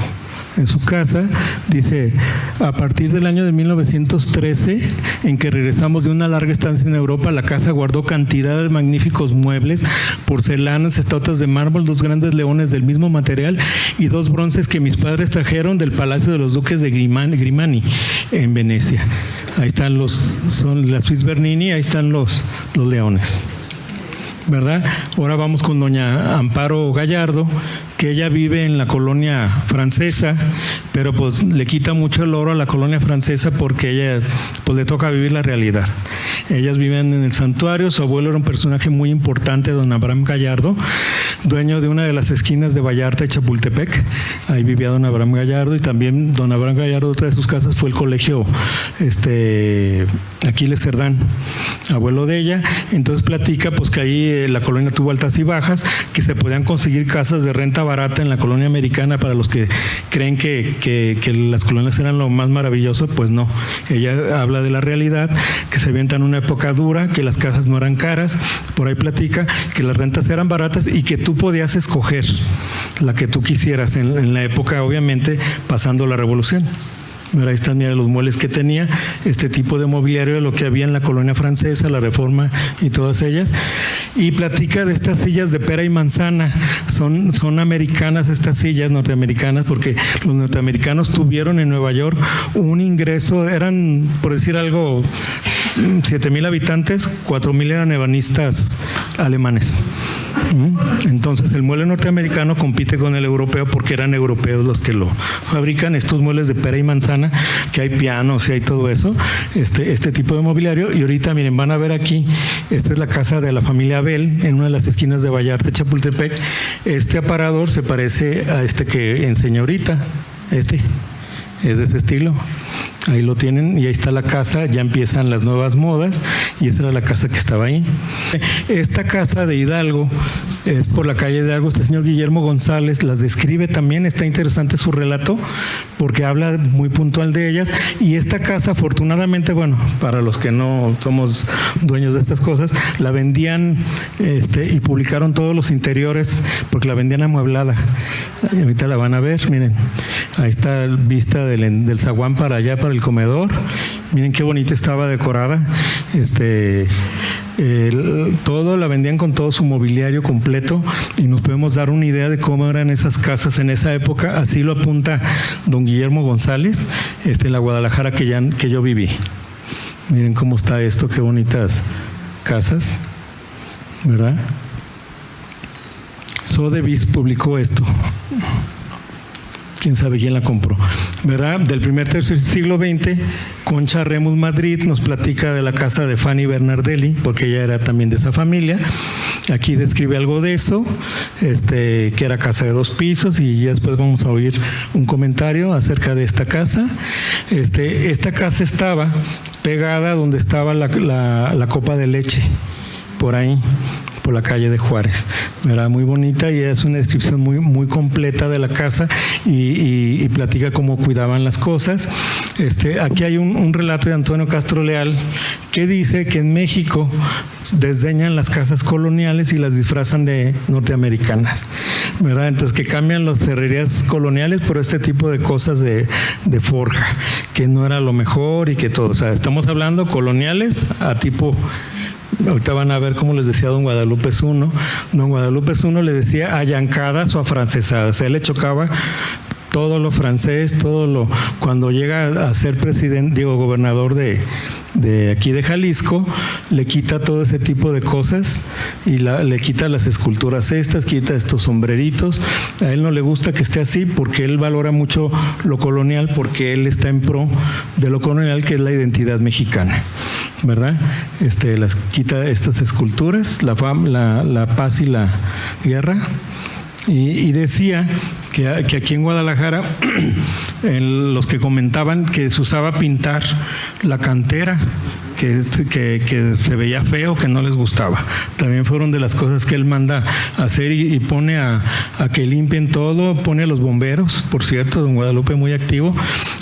casa. Dice, a partir del año de 1913, en que regresamos de una larga estancia en Europa, la casa guardó cantidad de magníficos muebles, porcelanas, estatuas de mármol, 2 grandes leones del mismo material y 2 bronces que mis padres trajeron del Palacio de los Duques de Grimani en Venecia. Ahí están son la Suisse Bernini, ahí están los leones, ¿verdad? Ahora vamos con doña Amparo Gallardo, que ella vive en la colonia francesa, pero pues le quita mucho el oro a la colonia francesa porque ella pues le toca vivir la realidad. Ellas viven en el santuario. Su abuelo era un personaje muy importante, don Abraham Gallardo, dueño de una de las esquinas de Vallarta y Chapultepec. Ahí vivía don Abraham Gallardo, y también don Abraham Gallardo, otra de sus casas fue el colegio Aquiles Cerdán, abuelo de ella. Entonces platica pues que ahí la colonia tuvo altas y bajas, que se podían conseguir casas de renta barata en la colonia americana. Para los que creen que las colonias eran lo más maravilloso, pues no. Ella habla de la realidad, que se avienta en una época dura, que las casas no eran caras. Por ahí platica que las rentas eran baratas y que tú podías escoger la que tú quisieras en la época, obviamente pasando la revolución. Mira, ahí están, mira los muebles que tenía, este tipo de mobiliario, lo que había en la colonia francesa, la Reforma y todas ellas. Y platica de estas sillas de pera y manzana. Son americanas estas sillas, norteamericanas, porque los norteamericanos tuvieron en Nueva York un ingreso, eran, por decir algo, 7,000 habitantes, 4,000 eran ebanistas alemanes. Entonces el mueble norteamericano compite con el europeo porque eran europeos los que lo fabrican, estos muebles de pera y manzana, que hay pianos y hay todo eso, este tipo de mobiliario. Y ahorita miren, van a ver aquí, esta es la casa de la familia Abel en una de las esquinas de Vallarta y Chapultepec. Este aparador se parece a este que enseño ahorita, es de ese estilo. Ahí lo tienen y ahí está la casa. Ya empiezan las nuevas modas y esta era la casa que estaba ahí. Esta casa de Hidalgo es por la calle de Hidalgo. Este señor Guillermo González las describe también. Está interesante su relato porque habla muy puntual de ellas. Y esta casa, afortunadamente, bueno, para los que no somos dueños de estas cosas, la vendían y publicaron todos los interiores porque la vendían amueblada. Y ahorita la van a ver, miren, ahí está vista del zaguán para allá, para el comedor. Miren qué bonita estaba decorada. Todo la vendían con todo su mobiliario completo y nos podemos dar una idea de cómo eran esas casas en esa época. Así lo apunta don Guillermo González, en la Guadalajara que yo viví. Miren cómo está esto, qué bonitas casas, ¿verdad? Sotheby's publicó esto. Quién sabe quién la compró, ¿verdad? Del primer tercio del siglo XX, Concha Remus Madrid nos platica de la casa de Fanny Bernardelli, porque ella era también de esa familia. Aquí describe algo de eso, que era casa de 2 pisos, y ya después vamos a oír un comentario acerca de esta casa. Esta casa estaba pegada donde estaba la copa de leche, por ahí, por la calle de Juárez. Era muy bonita y es una descripción muy, muy completa de la casa y platica cómo cuidaban las cosas. Aquí hay un relato de Antonio Castro Leal que dice que en México desdeñan las casas coloniales y las disfrazan de norteamericanas, ¿verdad? Entonces que cambian las herrerías coloniales por este tipo de cosas de forja, que no era lo mejor y que todo. O sea, estamos hablando coloniales a tipo... Ahorita van a ver cómo les decía don Guadalupe I. Don Guadalupe I le decía allancadas o afrancesadas. Él le chocaba todo lo francés, cuando llega a ser gobernador de aquí de Jalisco, le quita todo ese tipo de cosas y le quita las esculturas quita estos sombreritos. A él no le gusta que esté así porque él valora mucho lo colonial, porque él está en pro de lo colonial, que es la identidad mexicana, ¿verdad? Las quita estas esculturas, la paz y la guerra. Y decía que aquí en Guadalajara, los que comentaban que se usaba pintar la cantera, que se veía feo, que no les gustaba. También fueron de las cosas que él manda hacer y pone a que limpien todo, pone a los bomberos, por cierto, don Guadalupe muy activo,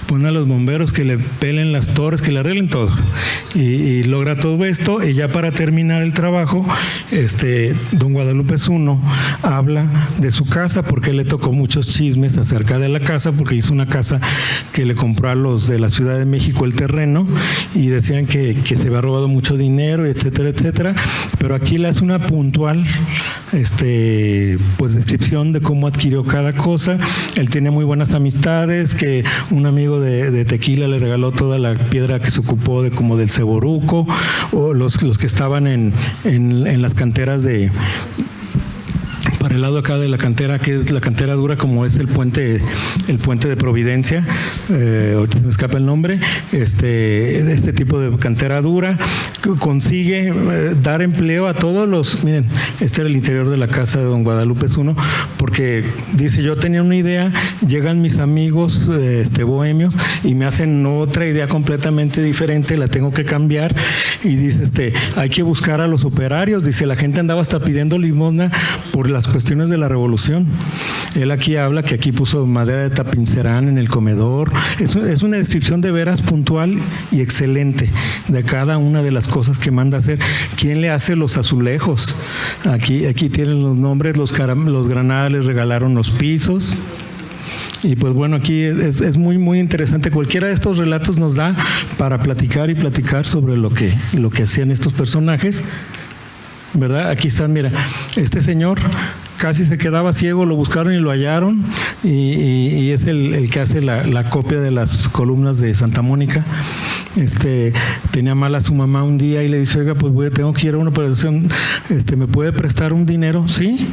pone a los bomberos que le pelen las torres, que le arreglen todo. Y logra todo esto, y ya para terminar el trabajo, don Guadalupe Zuno habla de su casa, porque le tocó muchos chismes acerca de la casa, porque hizo una casa que le compró a los de la Ciudad de México el terreno, y decían que se había robado mucho dinero, etcétera, etcétera, pero aquí le hace una puntual pues descripción de cómo adquirió cada cosa. Él tiene muy buenas amistades, que un amigo de Tequila le regaló toda la piedra que se ocupó como del Ceboruco, o los que estaban en las canteras para el lado acá de la cantera, que es la cantera dura, como es el puente de Providencia, ahorita se me escapa el nombre, este tipo de cantera dura, consigue dar empleo a todos los, miren, este era el interior de la casa de don Guadalupe Zuno, porque dice, yo tenía una idea, llegan mis amigos bohemios y me hacen otra idea completamente diferente, la tengo que cambiar, y dice, hay que buscar a los operarios, dice, la gente andaba hasta pidiendo limosna por las cuestiones de la revolución. Él aquí habla que aquí puso madera de tapincerán en el comedor. Es una descripción de veras puntual y excelente de cada una de las cosas que manda hacer. ¿Quién le hace los azulejos? Aquí tienen los nombres, los granales regalaron los pisos. Y pues bueno, aquí es muy, muy interesante. Cualquiera de estos relatos nos da para platicar y platicar sobre lo que hacían estos personajes, ¿verdad? Aquí están, mira, este señor casi se quedaba ciego, lo buscaron y lo hallaron, y es el que hace la copia de las columnas de Santa Mónica. Tenía mal a su mamá un día y le dice, oiga, pues tengo que ir a una operación, ¿me puede prestar un dinero? Sí,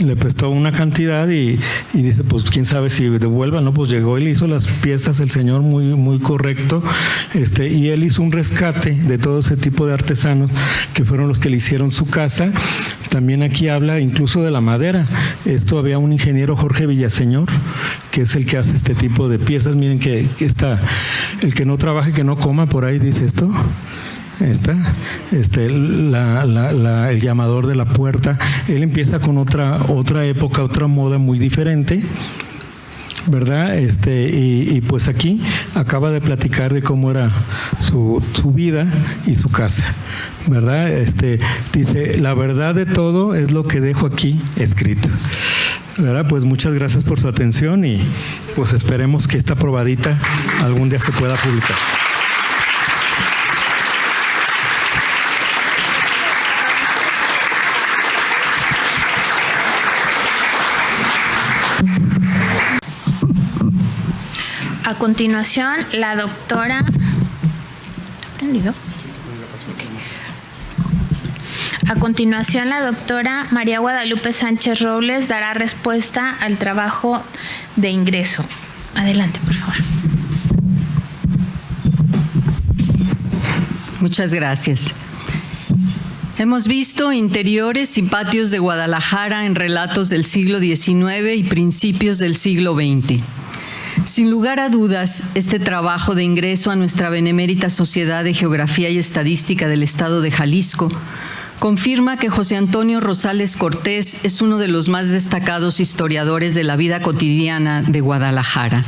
le prestó una cantidad y dice, pues quién sabe si devuelva, ¿no? Pues llegó y le hizo las piezas el señor muy, muy correcto, y él hizo un rescate de todo ese tipo de artesanos que fueron los que le hicieron su casa. También aquí habla incluso de la madera. Esto había un ingeniero, Jorge Villaseñor, que es el que hace este tipo de piezas. Miren que está, el que no trabaje, que no coma, por ahí dice esto. El llamador de la puerta. Él empieza con otra época, otra moda muy diferente, ¿verdad? Y pues aquí acaba de platicar de cómo era su vida y su casa, ¿verdad? Dice, la verdad de todo es lo que dejo aquí escrito, ¿verdad? Pues muchas gracias por su atención, y pues esperemos que esta probadita algún día se pueda publicar. A continuación, la doctora... ¿Aprendido? A continuación, la doctora María Guadalupe Sánchez Robles dará respuesta al trabajo de ingreso. Adelante, por favor. Muchas gracias. Hemos visto interiores y patios de Guadalajara en relatos del siglo XIX y principios del siglo XX. Sin lugar a dudas, este trabajo de ingreso a nuestra benemérita Sociedad de Geografía y Estadística del Estado de Jalisco confirma que José Antonio Rosales Cortés es uno de los más destacados historiadores de la vida cotidiana de Guadalajara.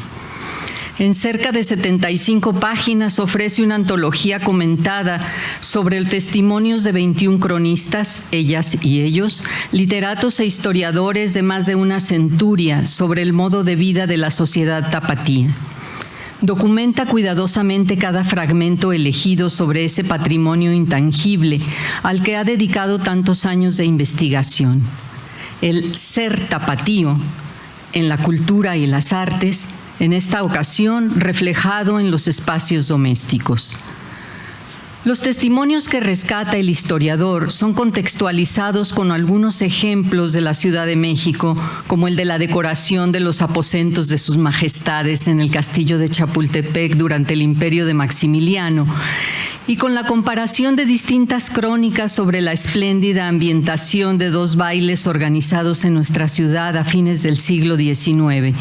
En cerca de 75 páginas ofrece una antología comentada sobre el testimonios de 21 cronistas, ellas y ellos, literatos e historiadores de más de una centuria sobre el modo de vida de la sociedad tapatía. Documenta cuidadosamente cada fragmento elegido sobre ese patrimonio intangible al que ha dedicado tantos años de investigación. El ser tapatío en la cultura y las artes, en esta ocasión reflejado en los espacios domésticos. Los testimonios que rescata el historiador son contextualizados con algunos ejemplos de la Ciudad de México, como el de la decoración de los aposentos de sus majestades en el castillo de Chapultepec durante el imperio de Maximiliano, y con la comparación de distintas crónicas sobre la espléndida ambientación de dos bailes organizados en nuestra ciudad a fines del siglo XIX.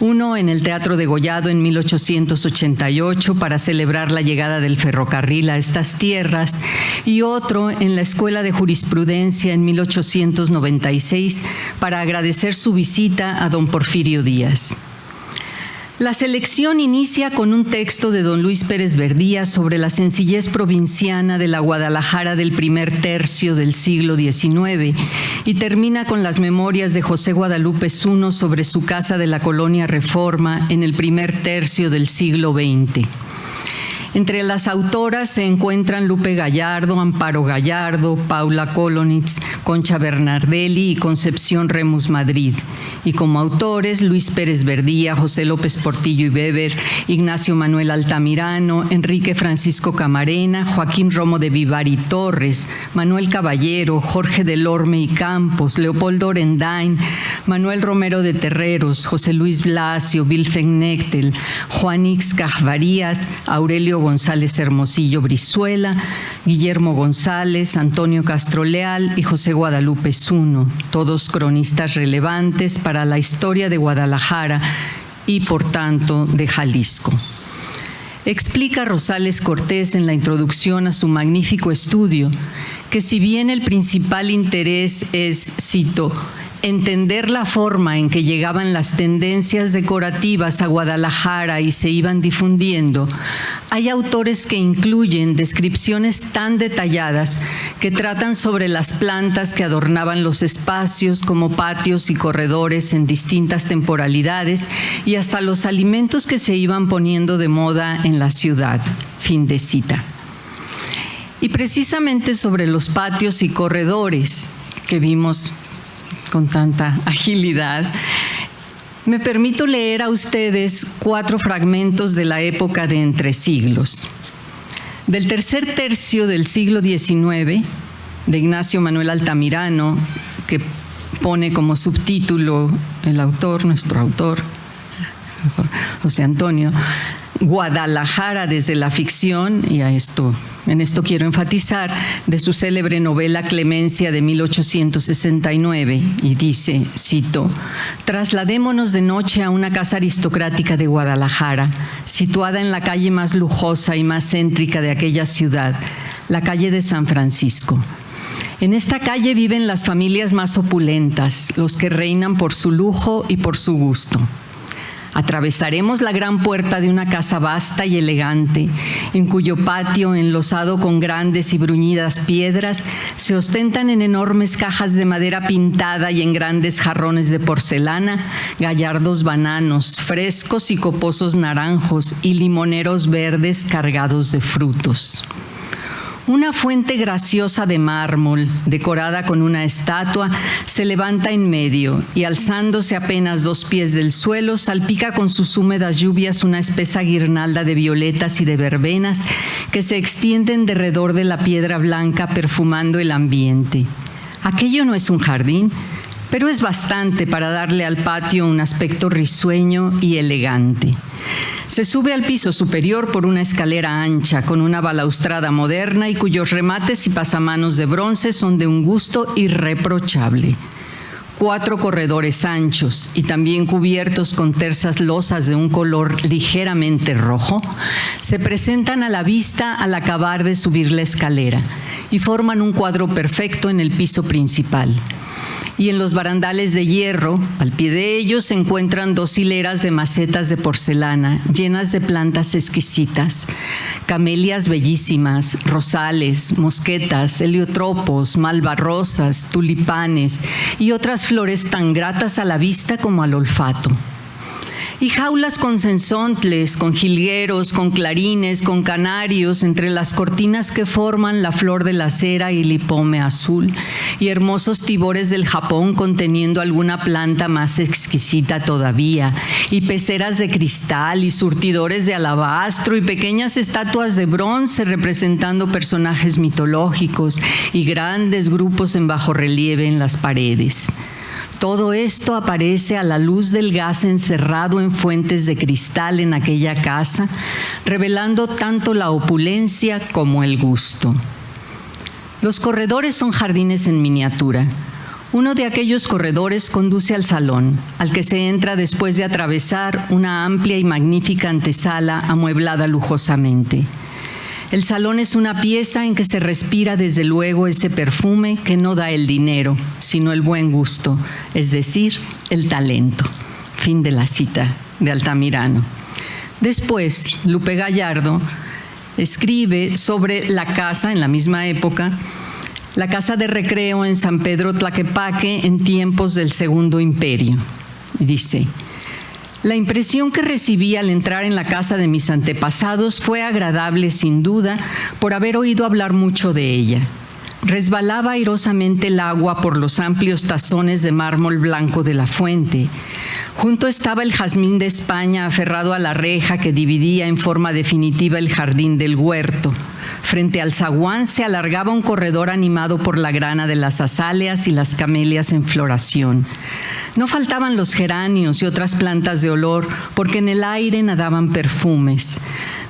Uno en el Teatro Degollado en 1888 para celebrar la llegada del ferrocarril a estas tierras y otro en la Escuela de Jurisprudencia en 1896 para agradecer su visita a don Porfirio Díaz. La selección inicia con un texto de don Luis Pérez Verdía sobre la sencillez provinciana de la Guadalajara del primer tercio del siglo XIX y termina con las memorias de José Guadalupe Zuno sobre su casa de la colonia Reforma en el primer tercio del siglo XX. Entre las autoras se encuentran Lupe Gallardo, Amparo Gallardo, Paula Kolonitz, Concha Bernardelli y Concepción Remus Madrid. Y como autores, Luis Pérez Verdía, José López Portillo y Weber, Ignacio Manuel Altamirano, Enrique Francisco Camarena, Joaquín Romo de Vivar y Torres, Manuel Caballero, Jorge Delorme y Campos, Leopoldo Orendain, Manuel Romero de Terreros, José Luis Blasio, Wilhelm Nechtel, Juan X. Cajvarías, Aurelio González Hermosillo Brizuela, Guillermo González, Antonio Castro Leal y José Guadalupe Zuno, todos cronistas relevantes para la historia de Guadalajara y, por tanto, de Jalisco. Explica Rosales Cortés en la introducción a su magnífico estudio que si bien el principal interés es, cito, entender la forma en que llegaban las tendencias decorativas a Guadalajara y se iban difundiendo, hay autores que incluyen descripciones tan detalladas que tratan sobre las plantas que adornaban los espacios como patios y corredores en distintas temporalidades y hasta los alimentos que se iban poniendo de moda en la ciudad. Fin de cita. Y precisamente sobre los patios y corredores que vimos con tanta agilidad, me permito leer a ustedes 4 fragmentos de la época de Entre Siglos. Del tercer tercio del siglo XIX, de Ignacio Manuel Altamirano, que pone como subtítulo el autor, nuestro autor, José Antonio, Guadalajara desde la ficción, y en esto quiero enfatizar, de su célebre novela Clemencia de 1869, y dice, cito, trasladémonos de noche a una casa aristocrática de Guadalajara, situada en la calle más lujosa y más céntrica de aquella ciudad, la calle de San Francisco. En esta calle viven las familias más opulentas, los que reinan por su lujo y por su gusto. Atravesaremos la gran puerta de una casa vasta y elegante, en cuyo patio, enlosado con grandes y bruñidas piedras, se ostentan en enormes cajas de madera pintada y en grandes jarrones de porcelana, gallardos bananos, frescos y coposos naranjos y limoneros verdes cargados de frutos. Una fuente graciosa de mármol, decorada con una estatua, se levanta en medio y, alzándose apenas 2 pies del suelo, salpica con sus húmedas lluvias una espesa guirnalda de violetas y de verbenas que se extienden derredor de la piedra blanca, perfumando el ambiente. Aquello no es un jardín, pero es bastante para darle al patio un aspecto risueño y elegante. Se sube al piso superior por una escalera ancha con una balaustrada moderna y cuyos remates y pasamanos de bronce son de un gusto irreprochable. 4 corredores anchos y también cubiertos con tersas losas de un color ligeramente rojo se presentan a la vista al acabar de subir la escalera y forman un cuadro perfecto en el piso principal. Y en los barandales de hierro, al pie de ellos, se encuentran 2 hileras de macetas de porcelana llenas de plantas exquisitas, camelias bellísimas, rosales, mosquetas, heliotropos, malvarrosas, tulipanes y otras flores tan gratas a la vista como al olfato. Y jaulas con censontles, con jilgueros, con clarines, con canarios, entre las cortinas que forman la flor de la cera y lipome azul, y hermosos tibores del Japón conteniendo alguna planta más exquisita todavía, y peceras de cristal, y surtidores de alabastro, y pequeñas estatuas de bronce representando personajes mitológicos, y grandes grupos en bajorrelieve en las paredes. Todo esto aparece a la luz del gas encerrado en fuentes de cristal en aquella casa, revelando tanto la opulencia como el gusto. Los corredores son jardines en miniatura. Uno de aquellos corredores conduce al salón, al que se entra después de atravesar una amplia y magnífica antesala amueblada lujosamente. El salón es una pieza en que se respira desde luego ese perfume que no da el dinero, sino el buen gusto, es decir, el talento. Fin de la cita de Altamirano. Después, Lupe Gallardo escribe sobre la casa, en la misma época, la casa de recreo en San Pedro Tlaquepaque en tiempos del Segundo Imperio. Y dice: la impresión que recibí al entrar en la casa de mis antepasados fue agradable sin duda por haber oído hablar mucho de ella. Resbalaba airosamente el agua por los amplios tazones de mármol blanco de la fuente. Junto estaba el jazmín de España aferrado a la reja que dividía en forma definitiva el jardín del huerto. Frente al zaguán se alargaba un corredor animado por la grana de las azáleas y las camelias en floración. No faltaban los geranios y otras plantas de olor, porque en el aire nadaban perfumes.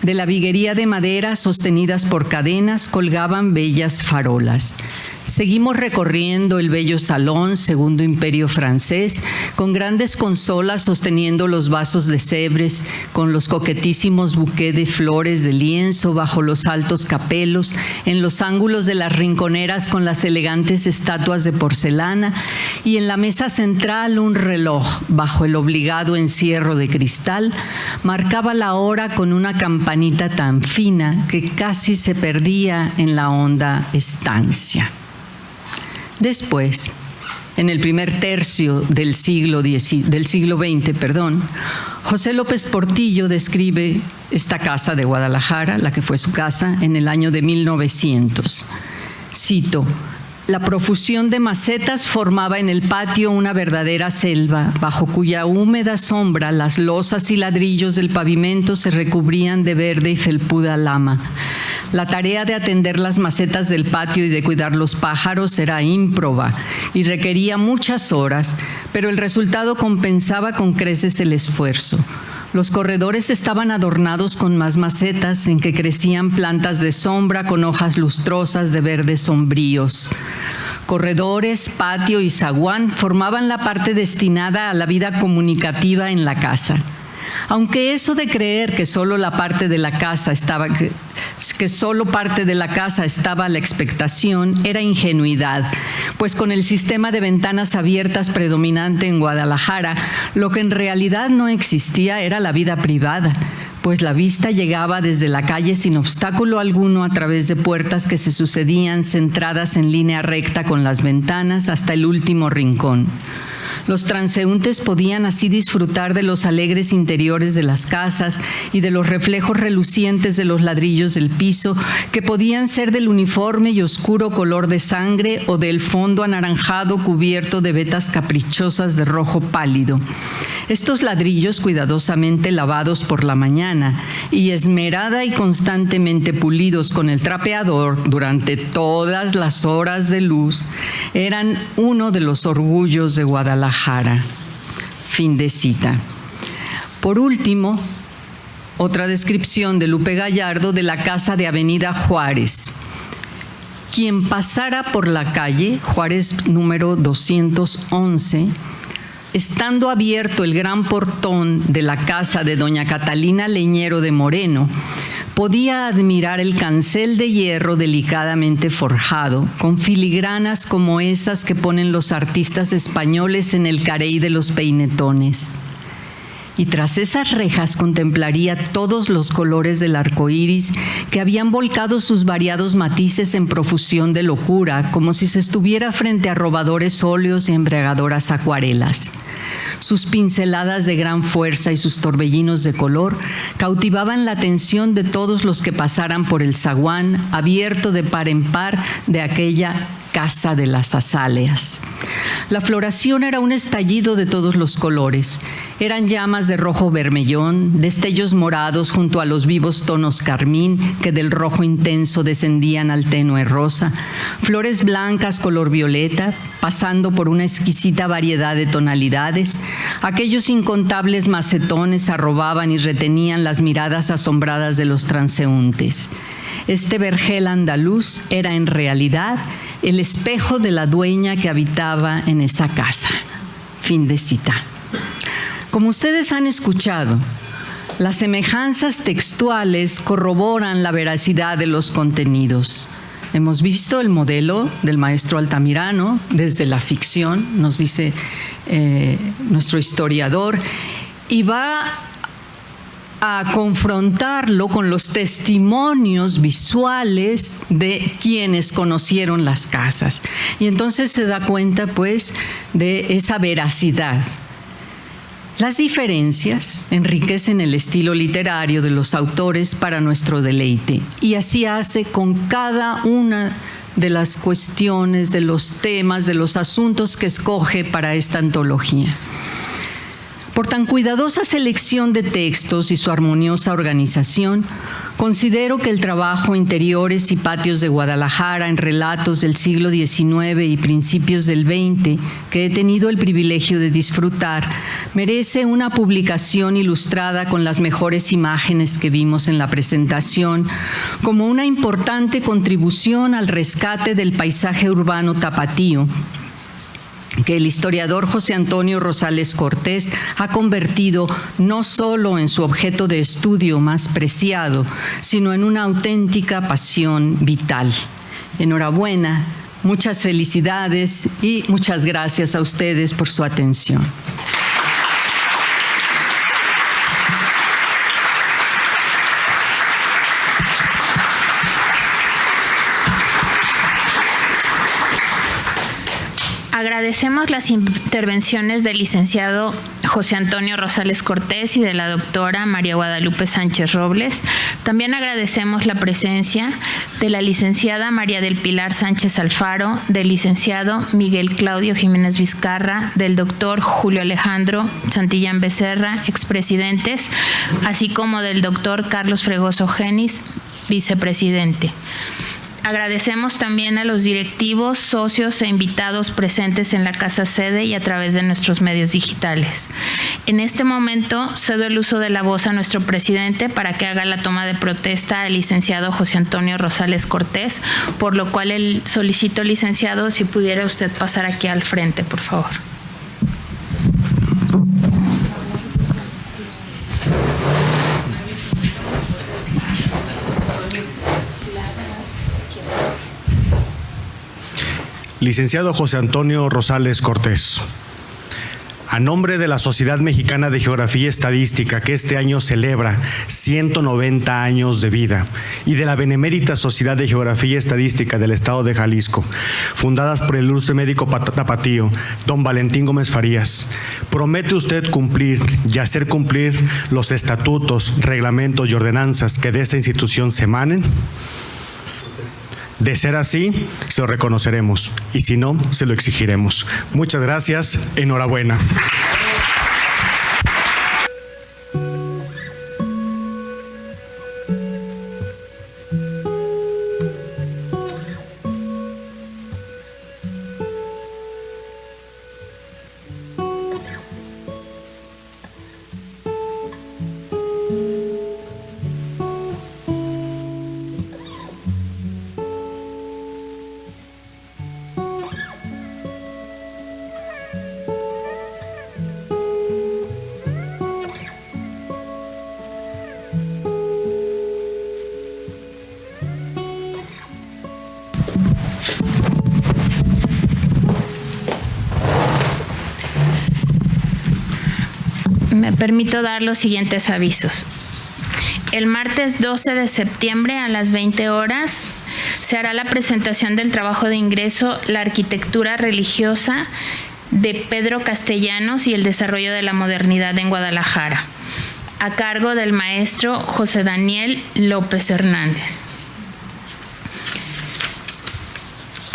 De la viguería de madera, sostenidas por cadenas, colgaban bellas farolas. Seguimos recorriendo el bello salón, Segundo Imperio francés, con grandes consolas sosteniendo los vasos de cebres, con los coquetísimos buqués de flores de lienzo bajo los altos capelos, en los ángulos de las rinconeras con las elegantes estatuas de porcelana, y en la mesa central un reloj, bajo el obligado encierro de cristal, marcaba la hora con una campanita tan fina que casi se perdía en la honda estancia. Después, en el primer tercio del siglo XX, José López Portillo describe esta casa de Guadalajara, la que fue su casa, en el año de 1900. Cito: la profusión de macetas formaba en el patio una verdadera selva, bajo cuya húmeda sombra las losas y ladrillos del pavimento se recubrían de verde y felpuda lama. La tarea de atender las macetas del patio y de cuidar los pájaros era ímproba y requería muchas horas, pero el resultado compensaba con creces el esfuerzo. Los corredores estaban adornados con más macetas en que crecían plantas de sombra con hojas lustrosas de verdes sombríos. Corredores, patio y zaguán formaban la parte destinada a la vida comunicativa en la casa. Aunque eso de creer que solo parte de la casa estaba a la expectación era ingenuidad, pues con el sistema de ventanas abiertas predominante en Guadalajara, lo que en realidad no existía era la vida privada, pues la vista llegaba desde la calle sin obstáculo alguno a través de puertas que se sucedían centradas en línea recta con las ventanas hasta el último rincón. Los transeúntes podían así disfrutar de los alegres interiores de las casas y de los reflejos relucientes de los ladrillos del piso, que podían ser del uniforme y oscuro color de sangre o del fondo anaranjado cubierto de vetas caprichosas de rojo pálido. Estos ladrillos, cuidadosamente lavados por la mañana y esmerada y constantemente pulidos con el trapeador durante todas las horas de luz, eran uno de los orgullos de Guadalajara. Fin de cita. Por último, otra descripción de Lupe Gallardo de la casa de Avenida Juárez. Quien pasara por la calle, Juárez número 211, estando abierto el gran portón de la casa de doña Catalina Leñero de Moreno, podía admirar el cancel de hierro delicadamente forjado, con filigranas como esas que ponen los artistas españoles en el carey de los peinetones. Y tras esas rejas contemplaría todos los colores del arco iris que habían volcado sus variados matices en profusión de locura, como si se estuviera frente a robadores óleos y embriagadoras acuarelas. Sus pinceladas de gran fuerza y sus torbellinos de color cautivaban la atención de todos los que pasaran por el zaguán abierto de par en par de aquella Casa de las Azáleas. La floración era un estallido de todos los colores. Eran llamas de rojo vermellón, destellos morados junto a los vivos tonos carmín que del rojo intenso descendían al tenue rosa, flores blancas color violeta, pasando por una exquisita variedad de tonalidades. Aquellos incontables macetones arrobaban y retenían las miradas asombradas de los transeúntes. Este vergel andaluz era en realidad el espejo de la dueña que habitaba en esa casa. Fin de cita. Como ustedes han escuchado, las semejanzas textuales corroboran la veracidad de los contenidos. Hemos visto el modelo del maestro Altamirano desde la ficción, nos dice nuestro historiador, y va a confrontarlo con los testimonios visuales de quienes conocieron las casas. Y entonces se da cuenta, pues, de esa veracidad. Las diferencias enriquecen el estilo literario de los autores para nuestro deleite, y así hace con cada una de las cuestiones, de los temas, de los asuntos que escoge para esta antología. Por tan cuidadosa selección de textos y su armoniosa organización, considero que el trabajo Interiores y Patios de Guadalajara en relatos del siglo XIX y principios del XX, que he tenido el privilegio de disfrutar, merece una publicación ilustrada con las mejores imágenes que vimos en la presentación, como una importante contribución al rescate del paisaje urbano tapatío, que el historiador José Antonio Rosales Cortés ha convertido no solo en su objeto de estudio más preciado, sino en una auténtica pasión vital. Enhorabuena, muchas felicidades y muchas gracias a ustedes por su atención. Agradecemos las intervenciones del licenciado José Antonio Rosales Cortés y de la doctora María Guadalupe Sánchez Robles. También agradecemos la presencia de la licenciada María del Pilar Sánchez Alfaro, del licenciado Miguel Claudio Jiménez Vizcarra, del doctor Julio Alejandro Santillán Becerra, expresidentes, así como del doctor Carlos Fregoso Genis, vicepresidente. Agradecemos también a los directivos, socios e invitados presentes en la casa sede y a través de nuestros medios digitales. En este momento cedo el uso de la voz a nuestro presidente para que haga la toma de protesta al licenciado José Antonio Rosales Cortés, por lo cual solicito, licenciado, si pudiera usted pasar aquí al frente, por favor. Licenciado José Antonio Rosales Cortés, a nombre de la Sociedad Mexicana de Geografía y Estadística, que este año celebra 190 años de vida, y de la Benemérita Sociedad de Geografía y Estadística del Estado de Jalisco, fundadas por el ilustre médico tapatío, don Valentín Gómez Farías, ¿promete usted cumplir y hacer cumplir los estatutos, reglamentos y ordenanzas que de esta institución se emanen? De ser así, se lo reconoceremos, y si no, se lo exigiremos. Muchas gracias, enhorabuena. Me permito dar los siguientes avisos. El martes 12 de septiembre a las 20 horas se hará la presentación del trabajo de ingreso La arquitectura religiosa de Pedro Castellanos y el desarrollo de la modernidad en Guadalajara, a cargo del maestro José Daniel López Hernández.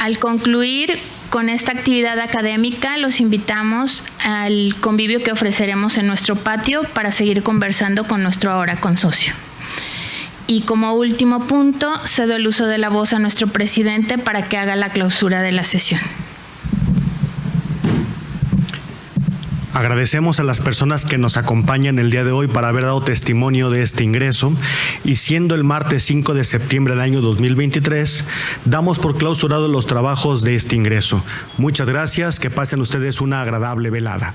Al concluir con esta actividad académica, los invitamos al convivio que ofreceremos en nuestro patio para seguir conversando con nuestro ahora consocio. Y como último punto, cedo el uso de la voz a nuestro presidente para que haga la clausura de la sesión. Agradecemos a las personas que nos acompañan el día de hoy para haber dado testimonio de este ingreso y siendo el martes 5 de septiembre del año 2023, damos por clausurados los trabajos de este ingreso. Muchas gracias, que pasen ustedes una agradable velada.